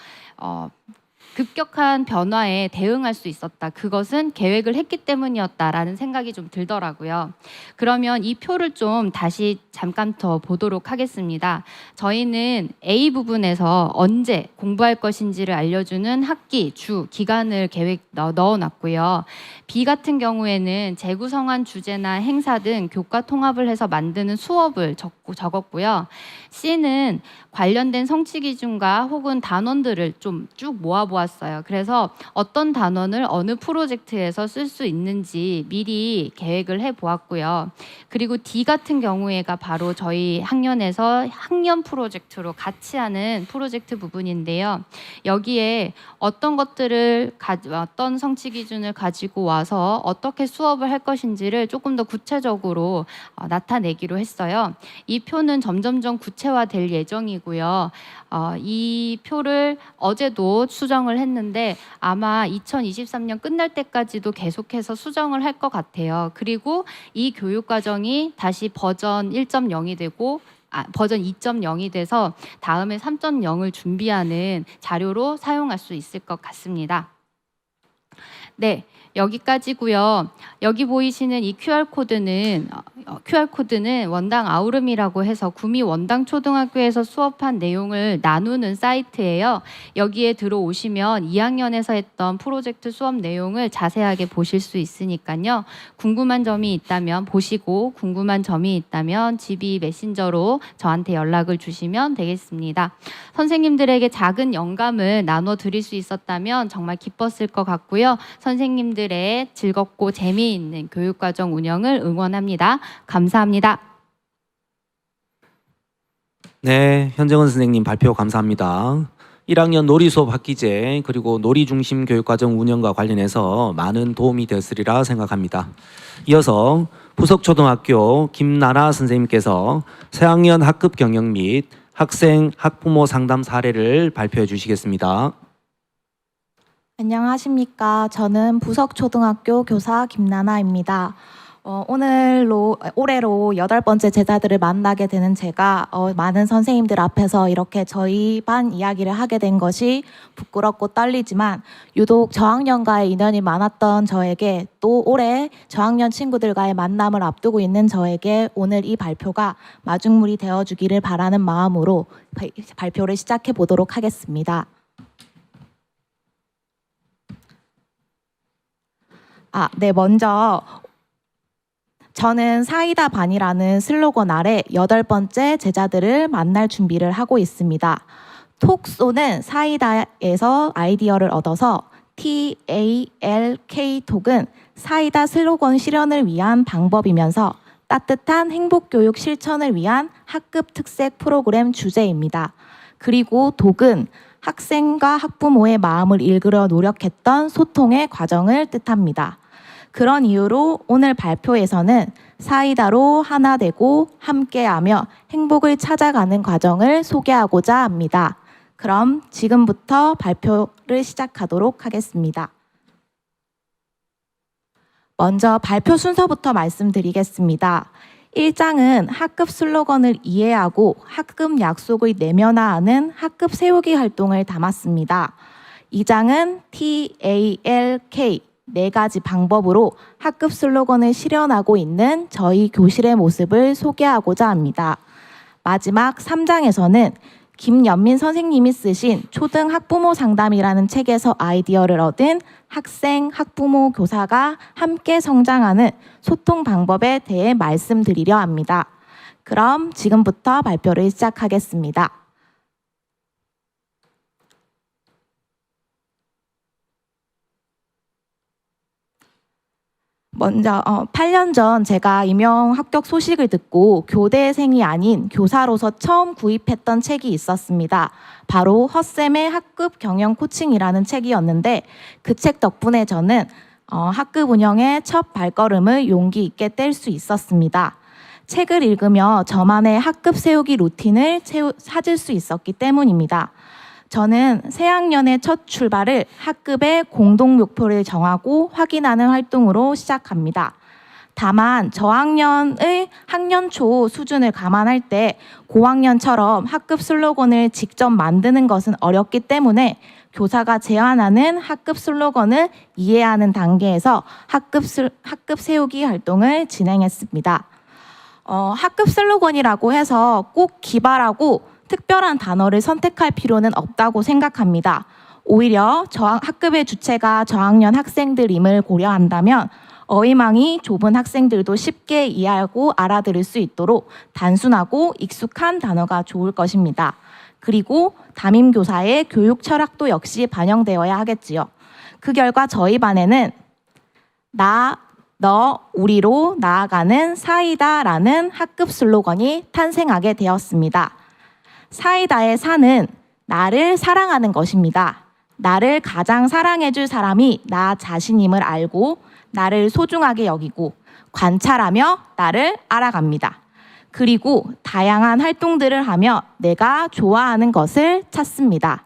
급격한 변화에 대응할 수 있었다. 그것은 계획을 했기 때문이었다라는 생각이 좀 들더라고요. 그러면 이 표를 좀 다시 잠깐 더 보도록 하겠습니다. 저희는 A 부분에서 언제 공부할 것인지를 알려주는 학기, 주, 기간을 넣어놨고요. B 같은 경우에는 재구성한 주제나 행사 등 교과 통합을 해서 만드는 수업을 적었고요. C는 관련된 성취 기준과 혹은 단원들을 좀 쭉 모아보았어요. 그래서 어떤 단원을 어느 프로젝트에서 쓸 수 있는지 미리 계획을 해보았고요. 그리고 D 같은 경우에가 바로 저희 학년에서 학년 프로젝트로 같이 하는 프로젝트 부분인데요. 여기에 어떤 어떤 성취 기준을 가지고 와서 어떻게 수업을 할 것인지를 조금 더 구체적으로 나타내기로 했어요. 이 표는 점점점 구체화될 예정이고요. 이 표를 어제도 수정을 했는데 아마 2023년 끝날 때까지도 계속해서 수정을 할 것 같아요. 그리고 이 교육과정이 다시 버전 1.0이 되고 버전 2.0이 돼서 다음에 3.0을 준비하는 자료로 사용할 수 있을 것 같습니다. 네, 여기까지고요. 여기 보이시는 이 QR코드는 원당 아우름이라고 해서 구미 원당 초등학교에서 수업한 내용을 나누는 사이트예요. 여기에 들어오시면 2학년에서 했던 프로젝트 수업 내용을 자세하게 보실 수 있으니까요. 궁금한 점이 있다면 보시고 궁금한 점이 있다면 GB 메신저로 저한테 연락을 주시면 되겠습니다. 선생님들에게 작은 영감을 나눠 드릴 수 있었다면 정말 기뻤을 것 같고요. 선생님들의 즐겁고 재미있는 교육과정 운영을 응원합니다. 감사합니다. 네, 현정은 선생님 발표 감사합니다. 1학년 놀이 수업 학기제 그리고 놀이 중심 교육과정 운영과 관련해서 많은 도움이 되었으리라 생각합니다. 이어서 부석초등학교 김나라 선생님께서 새학년 학급 경영 및 학생 학부모 상담 사례를 발표해 주시겠습니다. 안녕하십니까. 저는 부석초등학교 교사 김나나입니다. 올해로 8번째 제자들을 만나게 되는 제가 많은 선생님들 앞에서 이렇게 저희 반 이야기를 하게 된 것이 부끄럽고 떨리지만 유독 저학년과의 인연이 많았던 저에게 또 올해 저학년 친구들과의 만남을 앞두고 있는 저에게 오늘 이 발표가 마중물이 되어주기를 바라는 마음으로 발표를 시작해 보도록 하겠습니다. 먼저 저는 사이다 반이라는 슬로건 아래 8번째 제자들을 만날 준비를 하고 있습니다. 톡쏘는 사이다에서 아이디어를 얻어서 TALK 톡은 사이다 슬로건 실현을 위한 방법이면서 따뜻한 행복교육 실천을 위한 학급 특색 프로그램 주제입니다. 그리고 독은 학생과 학부모의 마음을 읽으려 노력했던 소통의 과정을 뜻합니다. 그런 이유로 오늘 발표에서는 사이다로 하나 되고 함께하며 행복을 찾아가는 과정을 소개하고자 합니다. 그럼 지금부터 발표를 시작하도록 하겠습니다. 먼저 발표 순서부터 말씀드리겠습니다. 1장은 학급 슬로건을 이해하고 학급 약속을 내면화하는 학급 세우기 활동을 담았습니다. 2장은 TALK 4가지 방법으로 학급 슬로건을 실현하고 있는 저희 교실의 모습을 소개하고자 합니다. 마지막 3장에서는 김연민 선생님이 쓰신 초등 학부모 상담이라는 책에서 아이디어를 얻은 학생, 학부모, 교사가 함께 성장하는 소통 방법에 대해 말씀드리려 합니다. 그럼 지금부터 발표를 시작하겠습니다. 먼저 8년 전 제가 임용 합격 소식을 듣고 교대생이 아닌 교사로서 처음 구입했던 책이 있었습니다. 바로 헛쌤의 학급 경영 코칭이라는 책이었는데 그 책 덕분에 저는 학급 운영의 첫 발걸음을 용기 있게 뗄 수 있었습니다. 책을 읽으며 저만의 학급 세우기 루틴을 찾을 수 있었기 때문입니다. 저는 새 학년의 첫 출발을 학급의 공동 목표를 정하고 확인하는 활동으로 시작합니다. 다만 저학년의 학년 초 수준을 감안할 때 고학년처럼 학급 슬로건을 직접 만드는 것은 어렵기 때문에 교사가 제안하는 학급 슬로건을 이해하는 단계에서 학급 세우기 활동을 진행했습니다. 학급 슬로건이라고 해서 꼭 기발하고 특별한 단어를 선택할 필요는 없다고 생각합니다. 오히려 학급의 주체가 저학년 학생들임을 고려한다면 어휘망이 좁은 학생들도 쉽게 이해하고 알아들을 수 있도록 단순하고 익숙한 단어가 좋을 것입니다. 그리고 담임교사의 교육 철학도 역시 반영되어야 하겠지요. 그 결과 저희 반에는 나, 너, 우리로 나아가는 사이다라는 학급 슬로건이 탄생하게 되었습니다. 사이다의 사는 나를 사랑하는 것입니다. 나를 가장 사랑해줄 사람이 나 자신임을 알고 나를 소중하게 여기고 관찰하며 나를 알아갑니다. 그리고 다양한 활동들을 하며 내가 좋아하는 것을 찾습니다.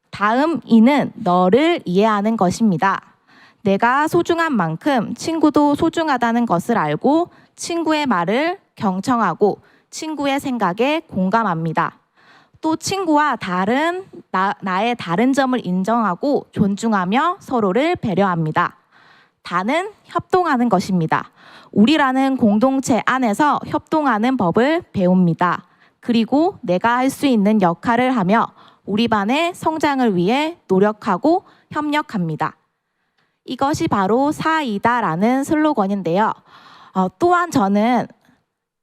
다음 이는 너를 이해하는 것입니다. 내가 소중한 만큼 친구도 소중하다는 것을 알고 친구의 말을 경청하고 친구의 생각에 공감합니다. 또 친구와 나의 다른 점을 인정하고 존중하며 서로를 배려합니다. 다는 협동하는 것입니다. 우리라는 공동체 안에서 협동하는 법을 배웁니다. 그리고 내가 할 수 있는 역할을 하며 우리 반의 성장을 위해 노력하고 협력합니다. 이것이 바로 사이다라는 슬로건인데요. 또한 저는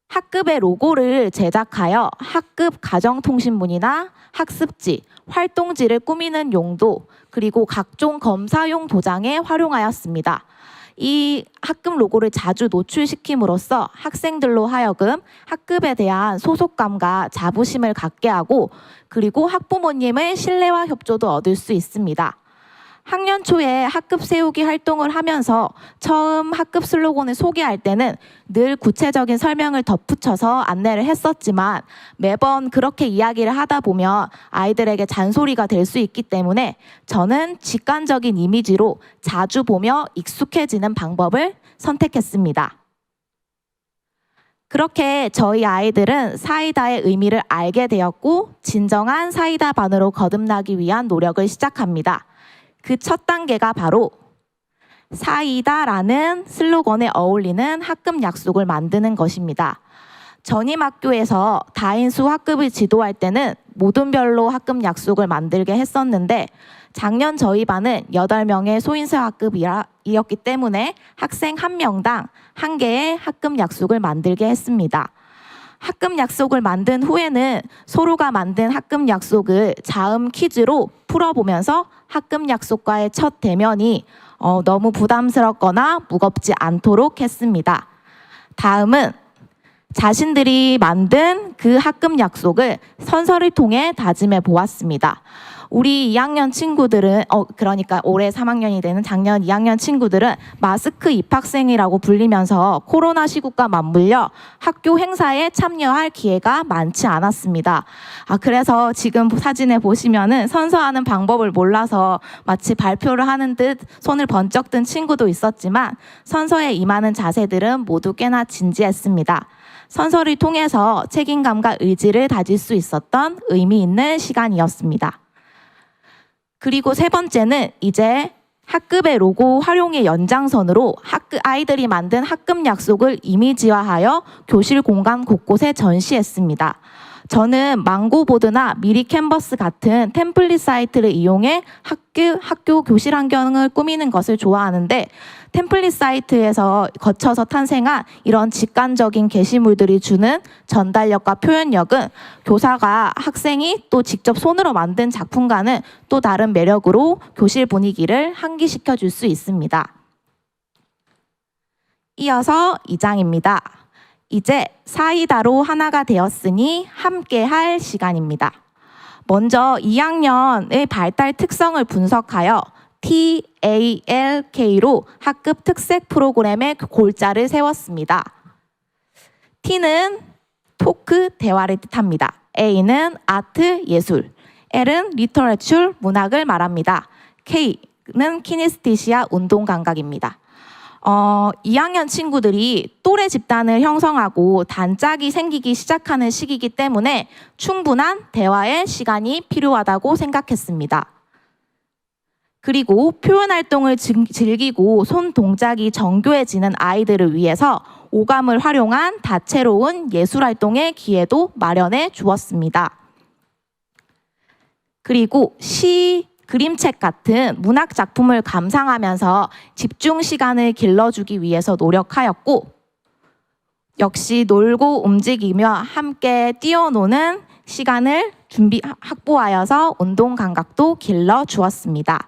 학급의 로고를 제작하여 학급 가정통신문이나 학습지, 활동지를 꾸미는 용도, 그리고 각종 검사용 도장에 활용하였습니다. 이 학급 로고를 자주 노출시킴으로써 학생들로 하여금 학급에 대한 소속감과 자부심을 갖게 하고 그리고 학부모님의 신뢰와 협조도 얻을 수 있습니다. 학년 초에 학급 세우기 활동을 하면서 처음 학급 슬로건을 소개할 때는 늘 구체적인 설명을 덧붙여서 안내를 했었지만 매번 그렇게 이야기를 하다 보면 아이들에게 잔소리가 될 수 있기 때문에 저는 직관적인 이미지로 자주 보며 익숙해지는 방법을 선택했습니다. 그렇게 저희 아이들은 사이다의 의미를 알게 되었고 진정한 사이다 반으로 거듭나기 위한 노력을 시작합니다. 그 첫 단계가 바로 사이다라는 슬로건에 어울리는 학급 약속을 만드는 것입니다. 전임학교에서 다인수 학급을 지도할 때는 모둠별로 학급 약속을 만들게 했었는데 작년 저희 반은 8명의 소인수 학급이었기 때문에 학생 1명당 1개의 학급 약속을 만들게 했습니다. 학급 약속을 만든 후에는 서로가 만든 학급 약속을 자음 퀴즈로 풀어보면서 학급 약속과의 첫 대면이 너무 부담스럽거나 무겁지 않도록 했습니다. 다음은 자신들이 만든 그 학급 약속을 선서를 통해 다짐해 보았습니다. 우리 2학년 친구들은 그러니까 올해 3학년이 되는 작년 2학년 친구들은 마스크 입학생이라고 불리면서 코로나 시국과 맞물려 학교 행사에 참여할 기회가 많지 않았습니다. 그래서 지금 사진에 보시면은 선서하는 방법을 몰라서 마치 발표를 하는 듯 손을 번쩍 든 친구도 있었지만 선서에 임하는 자세들은 모두 꽤나 진지했습니다. 선서를 통해서 책임감과 의지를 다질 수 있었던 의미 있는 시간이었습니다. 그리고 세 번째는 이제 학급의 로고 활용의 연장선으로 아이들이 만든 학급 약속을 이미지화하여 교실 공간 곳곳에 전시했습니다. 저는 망고보드나 미리 캔버스 같은 템플릿 사이트를 이용해 학교 교실 환경을 꾸미는 것을 좋아하는데 템플릿 사이트에서 거쳐서 탄생한 이런 직관적인 게시물들이 주는 전달력과 표현력은 교사가 학생이 또 직접 손으로 만든 작품과는 또 다른 매력으로 교실 분위기를 환기시켜 줄 수 있습니다. 이어서 2장입니다. 이제 사이다로 하나가 되었으니 함께 할 시간입니다. 먼저 2학년의 발달 특성을 분석하여 TALK로 학급 특색 프로그램의 골자를 세웠습니다. T는 토크, 대화를 뜻합니다. A는 아트, 예술, L은 리터레처, 문학을 말합니다. K는 키네스테시아, 운동 감각입니다. 2학년 친구들이 또래 집단을 형성하고 단짝이 생기기 시작하는 시기이기 때문에 충분한 대화의 시간이 필요하다고 생각했습니다. 그리고 표현 활동을 즐기고 손 동작이 정교해지는 아이들을 위해서 오감을 활용한 다채로운 예술 활동의 기회도 마련해 주었습니다. 그리고 시, 그림책 같은 문학 작품을 감상하면서 집중 시간을 길러주기 위해서 노력하였고 역시 놀고 움직이며 함께 뛰어노는 시간을 확보하여서 운동 감각도 길러주었습니다.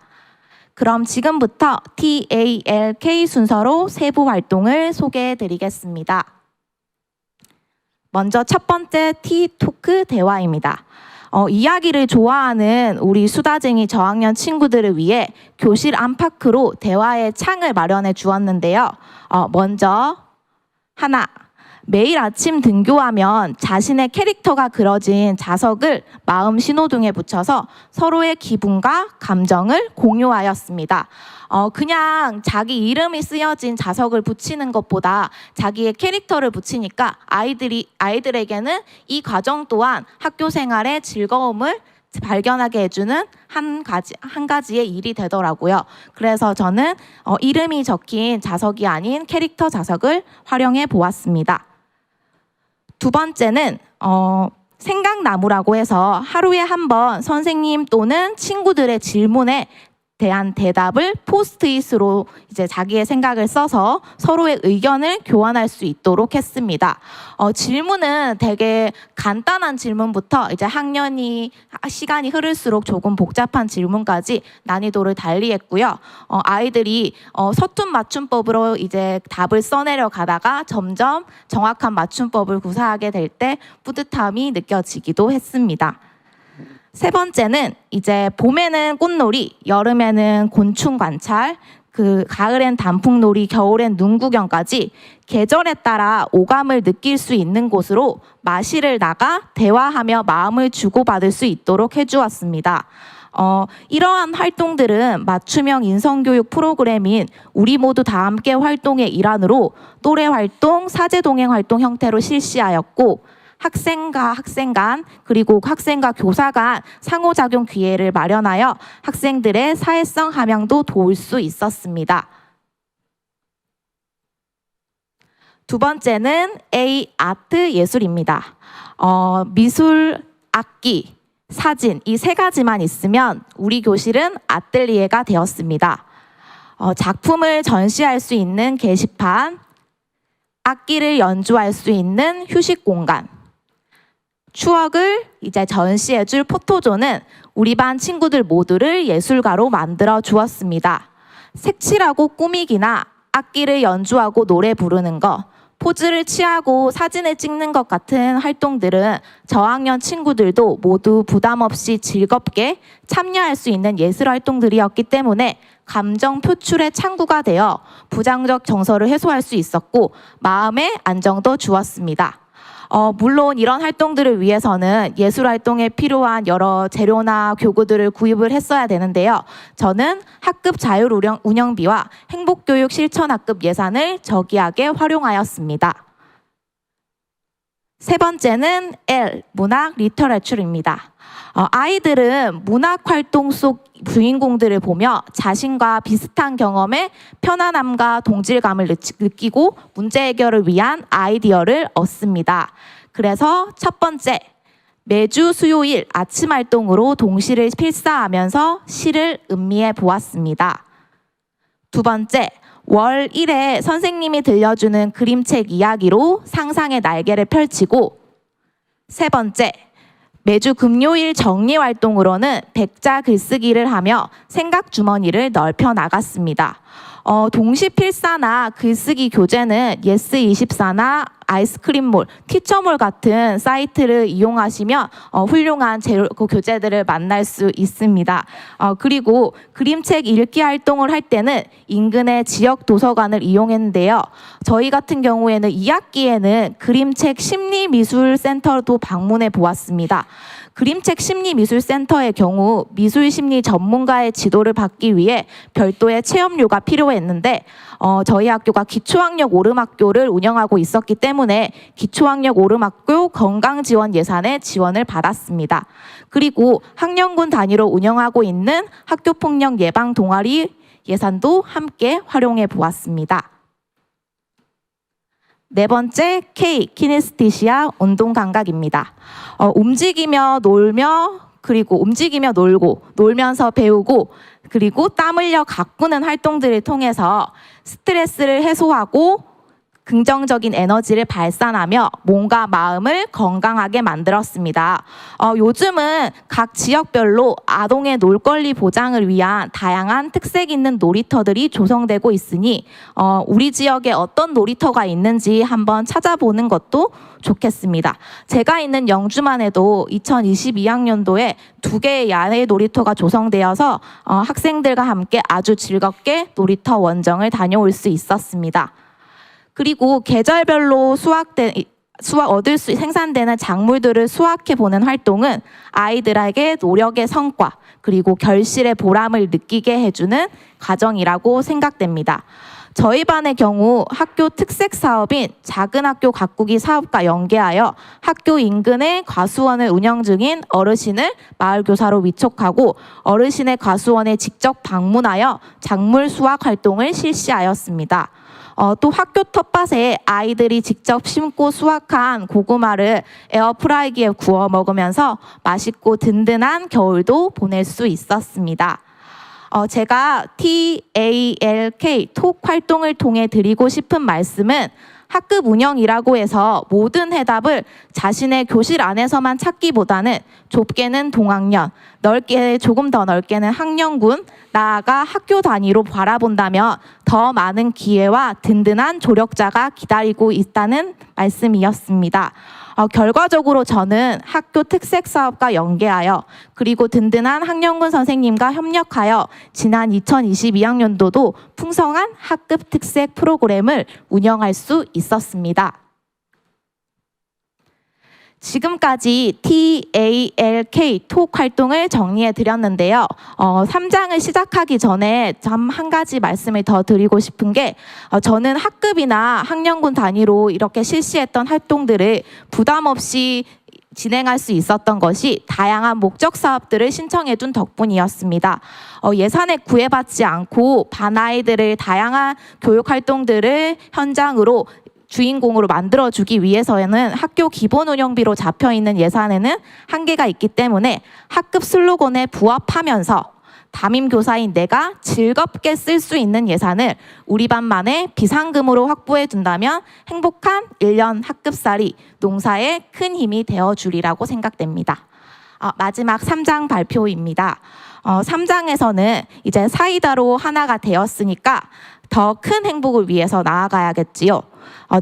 그럼 지금부터 TALK 순서로 세부 활동을 소개해 드리겠습니다. 먼저 첫 번째 T토크 대화입니다. 이야기를 좋아하는 우리 수다쟁이 저학년 친구들을 위해 교실 안팎으로 대화의 창을 마련해 주었는데요. 먼저 하나, 매일 아침 등교하면 자신의 캐릭터가 그려진 자석을 마음 신호등에 붙여서 서로의 기분과 감정을 공유하였습니다. 그냥 자기 이름이 쓰여진 자석을 붙이는 것보다 자기의 캐릭터를 붙이니까 아이들에게는 이 과정 또한 학교 생활의 즐거움을 발견하게 해주는 한 가지의 일이 되더라고요. 그래서 저는 이름이 적힌 자석이 아닌 캐릭터 자석을 활용해 보았습니다. 두 번째는 생각나무라고 해서 하루에 한 번 선생님 또는 친구들의 질문에 대한 대답을 포스트잇으로 이제 자기의 생각을 써서 서로의 의견을 교환할 수 있도록 했습니다. 질문은 되게 간단한 질문부터 이제 시간이 흐를수록 조금 복잡한 질문까지 난이도를 달리했고요. 아이들이 서툰 맞춤법으로 이제 답을 써내려 가다가 점점 정확한 맞춤법을 구사하게 될 때 뿌듯함이 느껴지기도 했습니다. 세 번째는 이제 봄에는 꽃놀이, 여름에는 곤충 관찰, 가을엔 단풍놀이, 겨울엔 눈 구경까지 계절에 따라 오감을 느낄 수 있는 곳으로 마실을 나가 대화하며 마음을 주고받을 수 있도록 해주었습니다. 이러한 활동들은 맞춤형 인성교육 프로그램인 우리 모두 다 함께 활동의 일환으로 또래 활동, 사제 동행 활동 형태로 실시하였고, 학생과 학생 간 그리고 학생과 교사 간 상호작용 기회를 마련하여 학생들의 사회성 함양도 도울 수 있었습니다. 두 번째는 A, 아트 예술입니다. 미술, 악기, 사진 이 세 가지만 있으면 우리 교실은 아뜰리에가 되었습니다. 작품을 전시할 수 있는 게시판, 악기를 연주할 수 있는 휴식 공간, 추억을 이제 전시해줄 포토존은 우리 반 친구들 모두를 예술가로 만들어 주었습니다. 색칠하고 꾸미기나 악기를 연주하고 노래 부르는 거, 포즈를 취하고 사진을 찍는 것 같은 활동들은 저학년 친구들도 모두 부담 없이 즐겁게 참여할 수 있는 예술 활동들이었기 때문에 감정 표출의 창구가 되어 부정적 정서를 해소할 수 있었고 마음의 안정도 주었습니다. 물론 이런 활동들을 위해서는 예술 활동에 필요한 여러 재료나 교구들을 구입을 했어야 되는데요. 저는 학급 자율 운영비와 행복교육 실천학급 예산을 저기하게 활용하였습니다. 세 번째는 L, 문학 리터레처입니다. 아이들은 문학 활동 속 주인공들을 보며 자신과 비슷한 경험에 편안함과 동질감을 느끼고 문제 해결을 위한 아이디어를 얻습니다. 그래서 첫 번째, 매주 수요일 아침 활동으로 동시를 필사하면서 시를 음미해 보았습니다. 두 번째, 월 1회 선생님이 들려주는 그림책 이야기로 상상의 날개를 펼치고, 세 번째, 매주 금요일 정리 활동으로는 백자 글쓰기를 하며 생각 주머니를 넓혀 나갔습니다. 동시 필사나 글쓰기 교재는 예스24나 아이스크림몰, 티처몰 같은 사이트를 이용하시면 훌륭한 교재들을 만날 수 있습니다. 그리고 그림책 읽기 활동을 할 때는 인근의 지역 도서관을 이용했는데요. 저희 같은 경우에는 2학기에는 그림책 심리미술센터도 방문해 보았습니다. 그림책 심리미술센터의 경우 미술심리 전문가의 지도를 받기 위해 별도의 체험료가 필요했는데 저희 학교가 기초학력 오름학교를 운영하고 있었기 때문에 기초학력 오름학교 건강지원 예산의 지원을 받았습니다. 그리고 학년군 단위로 운영하고 있는 학교폭력 예방 동아리 예산도 함께 활용해 보았습니다. 네 번째, K, 키네스티시아 운동 감각입니다. 움직이며 놀며, 그리고 움직이며 놀고, 놀면서 배우고, 그리고 땀 흘려 가꾸는 활동들을 통해서 스트레스를 해소하고 긍정적인 에너지를 발산하며 몸과 마음을 건강하게 만들었습니다. 요즘은 각 지역별로 아동의 놀거리 보장을 위한 다양한 특색 있는 놀이터들이 조성되고 있으니 우리 지역에 어떤 놀이터가 있는지 한번 찾아보는 것도 좋겠습니다. 제가 있는 영주만 해도 2022학년도에 2개의 야외 놀이터가 조성되어서 학생들과 함께 아주 즐겁게 놀이터 원정을 다녀올 수 있었습니다. 그리고 계절별로 생산되는 작물들을 수확해 보는 활동은 아이들에게 노력의 성과 그리고 결실의 보람을 느끼게 해주는 과정이라고 생각됩니다. 저희 반의 경우 학교 특색 사업인 작은 학교 가꾸기 사업과 연계하여 학교 인근에 과수원을 운영 중인 어르신을 마을교사로 위촉하고 어르신의 과수원에 직접 방문하여 작물 수확 활동을 실시하였습니다. 또 학교 텃밭에 아이들이 직접 심고 수확한 고구마를 에어프라이기에 구워 먹으면서 맛있고 든든한 겨울도 보낼 수 있었습니다. 제가 TALK 톡 활동을 통해 드리고 싶은 말씀은 학급 운영이라고 해서 모든 해답을 자신의 교실 안에서만 찾기보다는 좁게는 동학년, 조금 더 넓게는 학년군, 나아가 학교 단위로 바라본다면 더 많은 기회와 든든한 조력자가 기다리고 있다는 말씀이었습니다. 결과적으로 저는 학교 특색 사업과 연계하여 그리고 든든한 학령군 선생님과 협력하여 지난 2022학년도도 풍성한 학급 특색 프로그램을 운영할 수 있었습니다. 지금까지 TALK 톡 활동을 정리해 드렸는데요. 3장을 시작하기 전에 한 가지 말씀을 더 드리고 싶은 게 저는 학급이나 학년군 단위로 이렇게 실시했던 활동들을 부담 없이 진행할 수 있었던 것이 다양한 목적 사업들을 신청해 둔 덕분이었습니다. 예산에 구애받지 않고 반 아이들을 다양한 교육 활동들을 현장으로 주인공으로 만들어주기 위해서는 학교 기본 운영비로 잡혀있는 예산에는 한계가 있기 때문에 학급 슬로건에 부합하면서 담임교사인 내가 즐겁게 쓸 수 있는 예산을 우리 반만의 비상금으로 확보해 둔다면 행복한 1년 학급살이 농사에 큰 힘이 되어주리라고 생각됩니다. 마지막 3장 발표입니다. 3장에서는 이제 사이다로 하나가 되었으니까 더 큰 행복을 위해서 나아가야겠지요.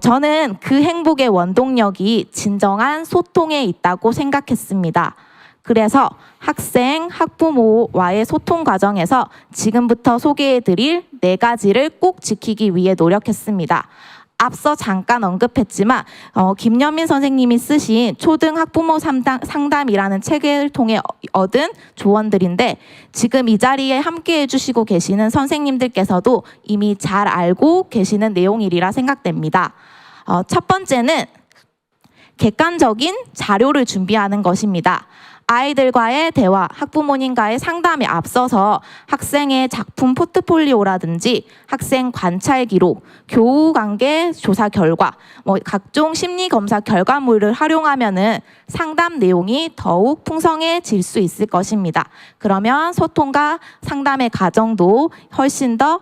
저는 그 행복의 원동력이 진정한 소통에 있다고 생각했습니다. 그래서 학생, 학부모와의 소통 과정에서 지금부터 소개해드릴 4가지를 꼭 지키기 위해 노력했습니다. 앞서 잠깐 언급했지만 김연민 선생님이 쓰신 초등 학부모 상담이라는 책을 통해 얻은 조언들인데 지금 이 자리에 함께 해주시고 계시는 선생님들께서도 이미 잘 알고 계시는 내용이리라 생각됩니다. 첫 번째는 객관적인 자료를 준비하는 것입니다. 아이들과의 대화, 학부모님과의 상담에 앞서서 학생의 작품 포트폴리오라든지 학생 관찰 기록, 교우 관계 조사 결과, 각종 심리 검사 결과물을 활용하면은 상담 내용이 더욱 풍성해질 수 있을 것입니다. 그러면 소통과 상담의 과정도 훨씬 더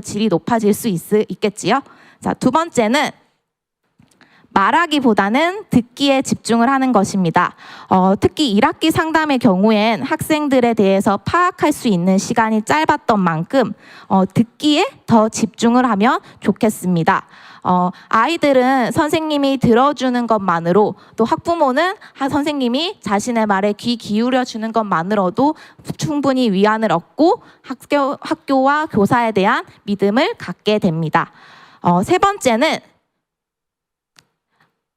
질이 높아질 수 있겠지요. 자, 두 번째는 말하기보다는 듣기에 집중을 하는 것입니다. 특히 1학기 상담의 경우엔 학생들에 대해서 파악할 수 있는 시간이 짧았던 만큼 듣기에 더 집중을 하면 좋겠습니다. 아이들은 선생님이 들어주는 것만으로 또 학부모는 선생님이 자신의 말에 귀 기울여 주는 것만으로도 충분히 위안을 얻고 학교와 교사에 대한 믿음을 갖게 됩니다. 세 번째는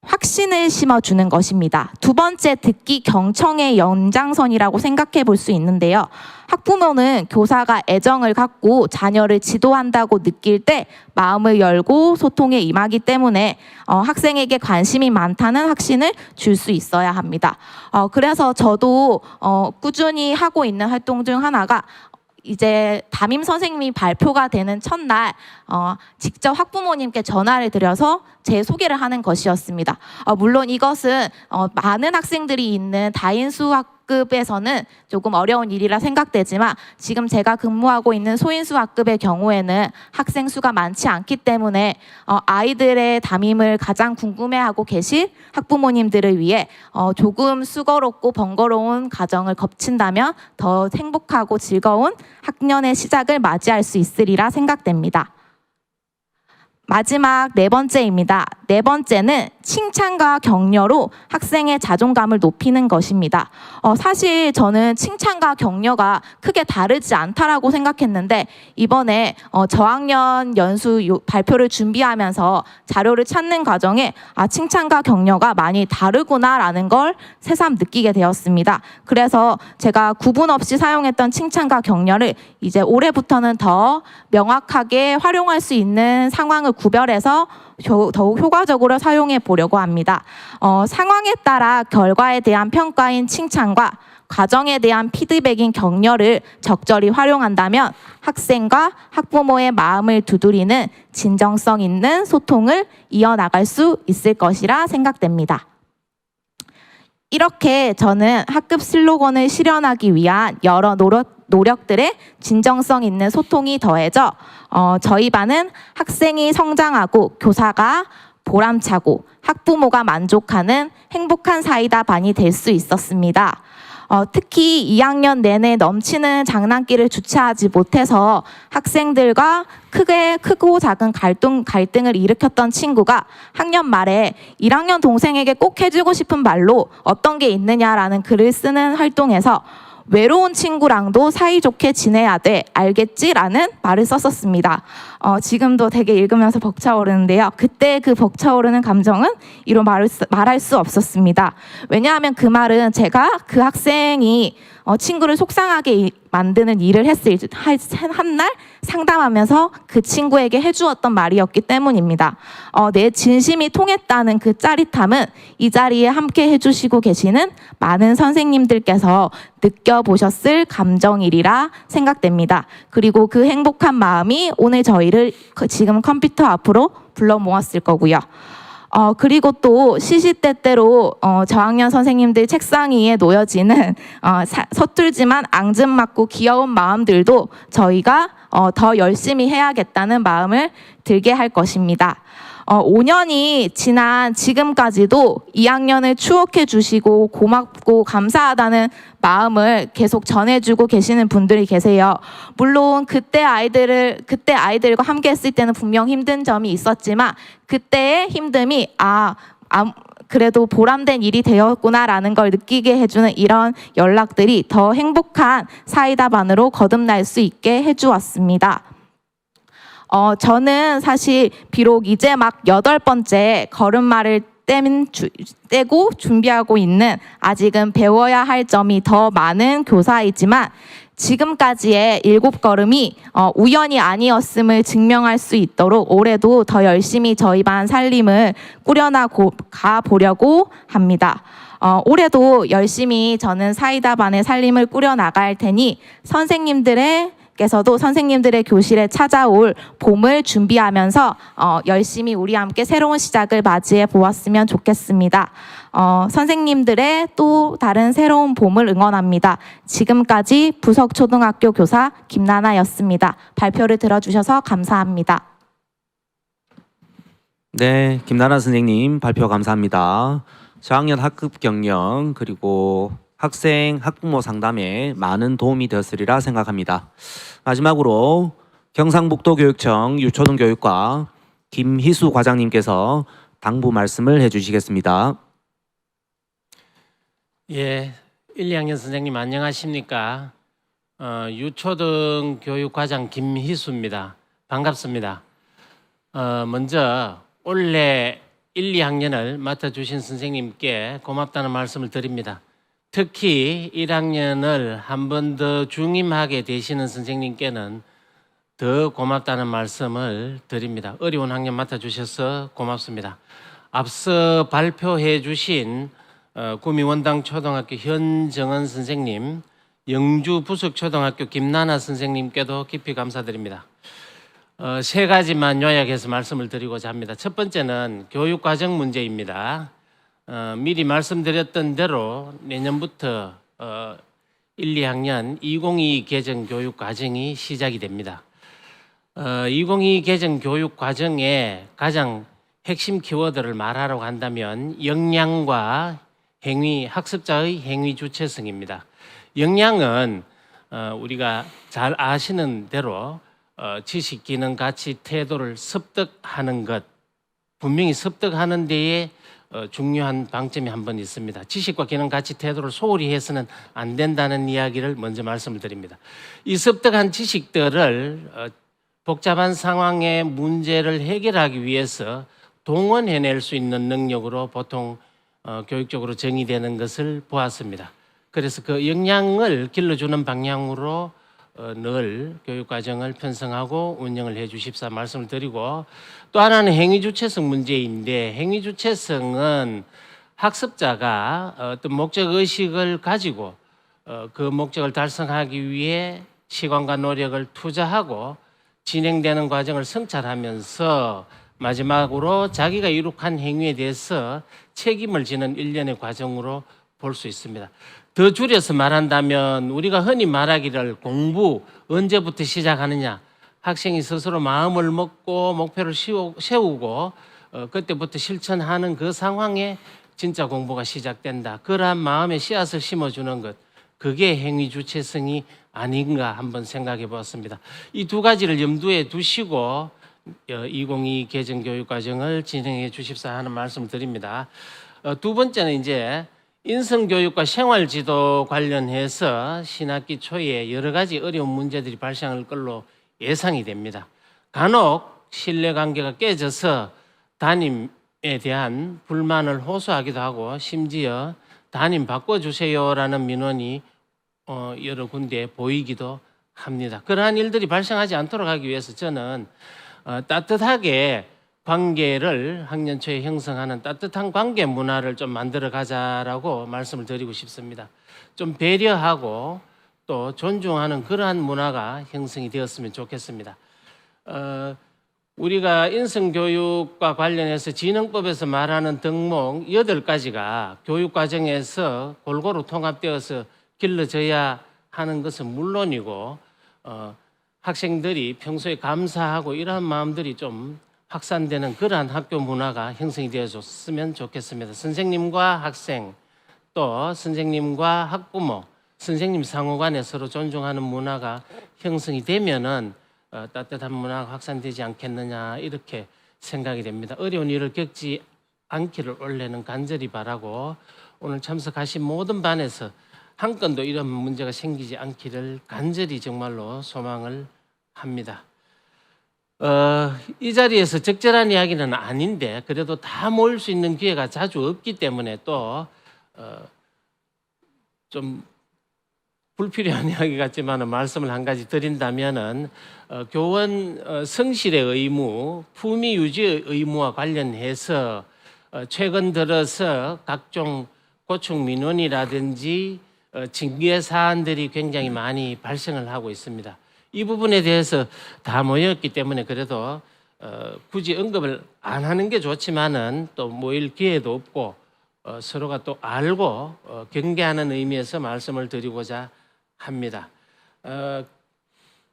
확신을 심어주는 것입니다. 두 번째, 듣기 경청의 연장선이라고 생각해 볼 수 있는데요. 학부모는 교사가 애정을 갖고 자녀를 지도한다고 느낄 때 마음을 열고 소통에 임하기 때문에 학생에게 관심이 많다는 확신을 줄 수 있어야 합니다. 그래서 저도 꾸준히 하고 있는 활동 중 하나가 이제 담임 선생님이 발표가 되는 첫날 직접 학부모님께 전화를 드려서 제 소개를 하는 것이었습니다. 물론 이것은 많은 학생들이 있는 다인수 학급에서는 조금 어려운 일이라 생각되지만 지금 제가 근무하고 있는 소인수 학급의 경우에는 학생 수가 많지 않기 때문에 아이들의 담임을 가장 궁금해하고 계실 학부모님들을 위해 조금 수고롭고 번거로운 과정을 거친다면 더 행복하고 즐거운 학년의 시작을 맞이할 수 있으리라 생각됩니다. 마지막 4번째입니다. 4번째는 칭찬과 격려로 학생의 자존감을 높이는 것입니다. 사실 저는 칭찬과 격려가 크게 다르지 않다라고 생각했는데 이번에 저학년 연수 발표를 준비하면서 자료를 찾는 과정에 칭찬과 격려가 많이 다르구나라는 걸 새삼 느끼게 되었습니다. 그래서 제가 구분 없이 사용했던 칭찬과 격려를 이제 올해부터는 더 명확하게 활용할 수 있는 상황을 구별해서 더욱 효과적으로 사용해 보려고 합니다. 상황에 따라 결과에 대한 평가인 칭찬과 과정에 대한 피드백인 격려를 적절히 활용한다면 학생과 학부모의 마음을 두드리는 진정성 있는 소통을 이어나갈 수 있을 것이라 생각됩니다. 이렇게 저는 학급 슬로건을 실현하기 위한 여러 노력들의 진정성 있는 소통이 더해져 저희 반은 학생이 성장하고 교사가 보람차고 학부모가 만족하는 행복한 사이다 반이 될 수 있었습니다. 특히 2학년 내내 넘치는 장난기를 주체하지 못해서 학생들과 크고 작은 갈등을 일으켰던 친구가 학년 말에 1학년 동생에게 꼭 해주고 싶은 말로 어떤 게 있느냐라는 글을 쓰는 활동에서 외로운 친구랑도 사이좋게 지내야 돼, 알겠지? 라는 말을 썼었습니다. 지금도 되게 읽으면서 벅차오르는데요. 그때 그 벅차오르는 감정은 이로 말할 수 없었습니다. 왜냐하면 그 말은 제가 그 학생이 친구를 속상하게 만드는 일을 했을 한 날 상담하면서 그 친구에게 해주었던 말이었기 때문입니다. 내 진심이 통했다는 그 짜릿함은 이 자리에 함께 해주시고 계시는 많은 선생님들께서 느껴보셨을 감정이리라 생각됩니다. 그리고 그 행복한 마음이 오늘 저희를 지금 컴퓨터 앞으로 불러 모았을 거고요. 그리고 또 시시때때로 저학년 선생님들 책상 위에 놓여지는 서툴지만 앙증맞고 귀여운 마음들도 저희가 더 열심히 해야겠다는 마음을 들게 할 것입니다. 5년이 지난 지금까지도 2학년을 추억해 주시고 고맙고 감사하다는 마음을 계속 전해주고 계시는 분들이 계세요. 물론 그때 아이들과 함께 했을 때는 분명 힘든 점이 있었지만 그때의 힘듦이 그래도 보람된 일이 되었구나라는 걸 느끼게 해주는 이런 연락들이 더 행복한 사이다반으로 거듭날 수 있게 해주었습니다. 저는 사실 비록 이제 막 8번째 걸음마를 떼고 준비하고 있는 아직은 배워야 할 점이 더 많은 교사이지만 지금까지의 7걸음이 우연이 아니었음을 증명할 수 있도록 올해도 더 열심히 저희 반 살림을 꾸려나가 보려고 합니다. 올해도 열심히 저는 사이다 반의 살림을 꾸려나갈 테니 선생님들께서도 선생님들의 교실에 찾아올 봄을 준비하면서 열심히 우리 함께 새로운 시작을 맞이해 보았으면 좋겠습니다. 선생님들의 또 다른 새로운 봄을 응원합니다. 지금까지 부석초등학교 교사 김나나였습니다. 발표를 들어주셔서 감사합니다. 네, 김나나 선생님 발표 감사합니다. 저학년 학급 경영 그리고 학생 학부모 상담에 많은 도움이 되었으리라 생각합니다. 마지막으로 경상북도교육청 유초등교육과 김희수 과장님께서 당부 말씀을 해주시겠습니다. 예, 1, 2학년 선생님 안녕하십니까? 유초등 교육과장 김희수입니다. 반갑습니다. 먼저 올해 1, 2학년을 맡아주신 선생님께 고맙다는 말씀을 드립니다. 특히 1학년을 한 번 더 중임하게 되시는 선생님께는 더 고맙다는 말씀을 드립니다. 어려운 학년 맡아주셔서 고맙습니다. 앞서 발표해 주신 구미 원당초등학교 현정은 선생님, 영주 부석초등학교 김나나 선생님께도 깊이 감사드립니다. 세 가지만 요약해서 말씀을 드리고자 합니다. 첫 번째는 교육과정 문제입니다. 미리 말씀드렸던 대로 내년부터 1, 2학년 2022 개정 교육과정이 시작이 됩니다. 2022 개정 교육과정의 가장 핵심 키워드를 말하라고 한다면 역량과 행위, 학습자의 행위 주체성입니다. 역량은 우리가 잘 아시는 대로 지식, 기능, 가치, 태도를 습득하는 것, 분명히 습득하는 데에 중요한 방점이 한 번 있습니다. 지식과 기능, 가치, 태도를 소홀히 해서는 안 된다는 이야기를 먼저 말씀을 드립니다. 이 습득한 지식들을 복잡한 상황의 문제를 해결하기 위해서 동원해낼 수 있는 능력으로 보통 교육적으로 정의되는 것을 보았습니다. 그래서 그 역량을 길러주는 방향으로 늘 교육과정을 편성하고 운영을 해 주십사 말씀을 드리고, 또 하나는 행위주체성 문제인데, 행위주체성은 학습자가 어떤 목적의식을 가지고 그 목적을 달성하기 위해 시간과 노력을 투자하고 진행되는 과정을 성찰하면서 마지막으로 자기가 이룩한 행위에 대해서 책임을 지는 일련의 과정으로 볼 수 있습니다. 더 줄여서 말한다면 우리가 흔히 말하기를 공부 언제부터 시작하느냐, 학생이 스스로 마음을 먹고 목표를 세우고 그때부터 실천하는 그 상황에 진짜 공부가 시작된다. 그러한 마음의 씨앗을 심어주는 것, 그게 행위 주체성이 아닌가 한번 생각해 보았습니다. 이 두 가지를 염두에 두시고 2022 개정 교육과정을 진행해 주십사 하는 말씀을 드립니다. 두 번째는 이제 인성교육과 생활지도 관련해서 신학기 초에 여러 가지 어려운 문제들이 발생할 걸로 예상이 됩니다. 간혹 신뢰관계가 깨져서 담임에 대한 불만을 호소하기도 하고 심지어 담임 바꿔주세요라는 민원이 여러 군데에 보이기도 합니다. 그러한 일들이 발생하지 않도록 하기 위해서 저는 따뜻하게 관계를 학년 초에 형성하는 따뜻한 관계 문화를 좀 만들어 가자라고 말씀을 드리고 싶습니다. 좀 배려하고 또 존중하는 그러한 문화가 형성이 되었으면 좋겠습니다. 우리가 인성교육과 관련해서 진흥법에서 말하는 덕목 8가지가 교육과정에서 골고루 통합되어서 길러져야 하는 것은 물론이고 학생들이 평소에 감사하고 이러한 마음들이 좀 확산되는 그러한 학교 문화가 형성이 되어줬으면 좋겠습니다. 선생님과 학생, 또 선생님과 학부모, 선생님 상호간에 서로 존중하는 문화가 형성이 되면은 따뜻한 문화가 확산되지 않겠느냐 이렇게 생각이 됩니다. 어려운 일을 겪지 않기를 원래는 간절히 바라고 오늘 참석하신 모든 반에서 한 건도 이런 문제가 생기지 않기를 간절히 정말로 소망을 합니다. 이 자리에서 적절한 이야기는 아닌데 그래도 다 모일 수 있는 기회가 자주 없기 때문에 또 좀 불필요한 이야기 같지만 말씀을 한 가지 드린다면은 교원 성실의 의무, 품위 유지의 의무와 관련해서 최근 들어서 각종 고충 민원이라든지 징계 사안들이 굉장히 많이 발생을 하고 있습니다. 이 부분에 대해서 다 모였기 때문에 그래도 굳이 언급을 안 하는 게 좋지만은 또 모일 기회도 없고 서로가 또 알고 경계하는 의미에서 말씀을 드리고자 합니다.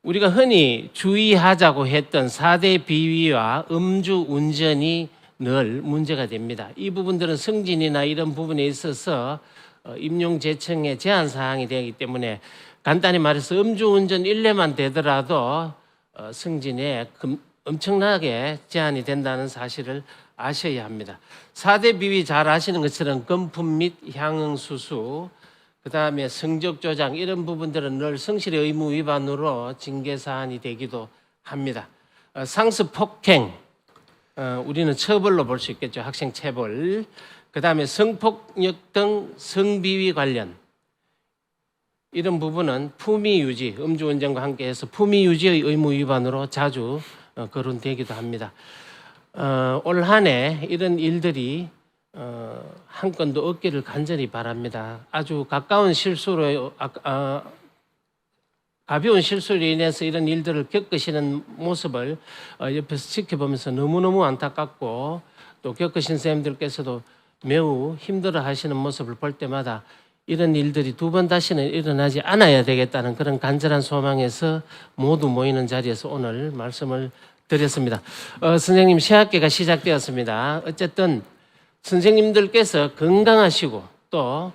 우리가 흔히 주의하자고 했던 4대 비위와 음주 운전이 늘 문제가 됩니다. 이 부분들은 승진이나 이런 부분에 있어서 임용 제청의 제한 사항이 되기 때문에 간단히 말해서 음주운전 1례만 되더라도 승진에 엄청나게 제한이 된다는 사실을 아셔야 합니다. 4대 비위 잘 아시는 것처럼 금품 및 향응수수, 그 다음에 성적 조장 이런 부분들은 늘 성실의 의무 위반으로 징계 사안이 되기도 합니다. 상습 폭행, 우리는 처벌로 볼 수 있겠죠. 학생 체벌. 그 다음에 성폭력 등 성비위 관련 이런 부분은 품위 유지, 음주운전과 함께해서 품위 유지의 의무 위반으로 자주 거론되기도 합니다. 올 한 해 이런 일들이 한 건도 없기를 간절히 바랍니다. 아주 가까운 실수로 가벼운 실수로 인해서 이런 일들을 겪으시는 모습을 옆에서 지켜보면서 너무너무 안타깝고 또 겪으신 선생님들께서도 매우 힘들어 하시는 모습을 볼 때마다 이런 일들이 두 번 다시는 일어나지 않아야 되겠다는 그런 간절한 소망에서 모두 모이는 자리에서 오늘 말씀을 드렸습니다. 선생님 새학기가 시작되었습니다. 어쨌든 선생님들께서 건강하시고 또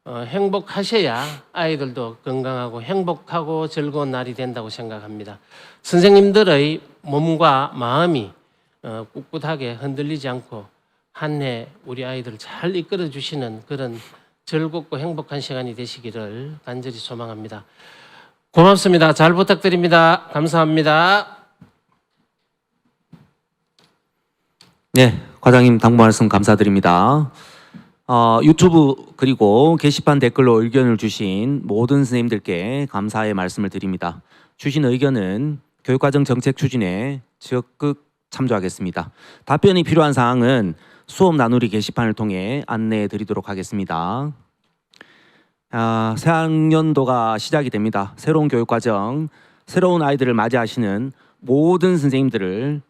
행복하셔야 아이들도 건강하고 행복하고 즐거운 날이 된다고 생각합니다. 선생님들의 몸과 마음이 꿋꿋하게 흔들리지 않고 한 해 우리 아이들을 잘 이끌어 주시는 그런 즐겁고 행복한 시간이 되시기를 간절히 소망합니다. 고맙습니다. 잘 부탁드립니다. 감사합니다. 네, 과장님 당부 말씀 감사드립니다. 유튜브 그리고 게시판 댓글로 의견을 주신 모든 선생님들께 감사의 말씀을 드립니다. 주신 의견은 교육과정 정책 추진에 적극 참조하겠습니다. 답변이 필요한 사항은 수업 나누리 게시판을 통해 안내해 드리도록 하겠습니다. 새 학년도가 시작이 됩니다. 새로운 교육과정, 새로운 아이들을 맞이하시는 모든 선생님들을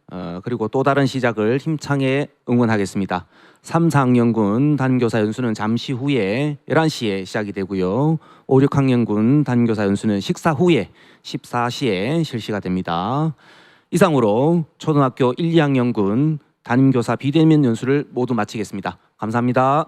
그리고 또 다른 시작을 힘차게 응원하겠습니다. 3, 4학년군 담임교사 연수는 잠시 후에 11시에 시작이 되고요. 5, 6학년군 담임교사 연수는 식사 후에 14시에 실시가 됩니다. 이상으로 초등학교 1, 2학년군 담임교사 비대면 연수를 모두 마치겠습니다. 감사합니다.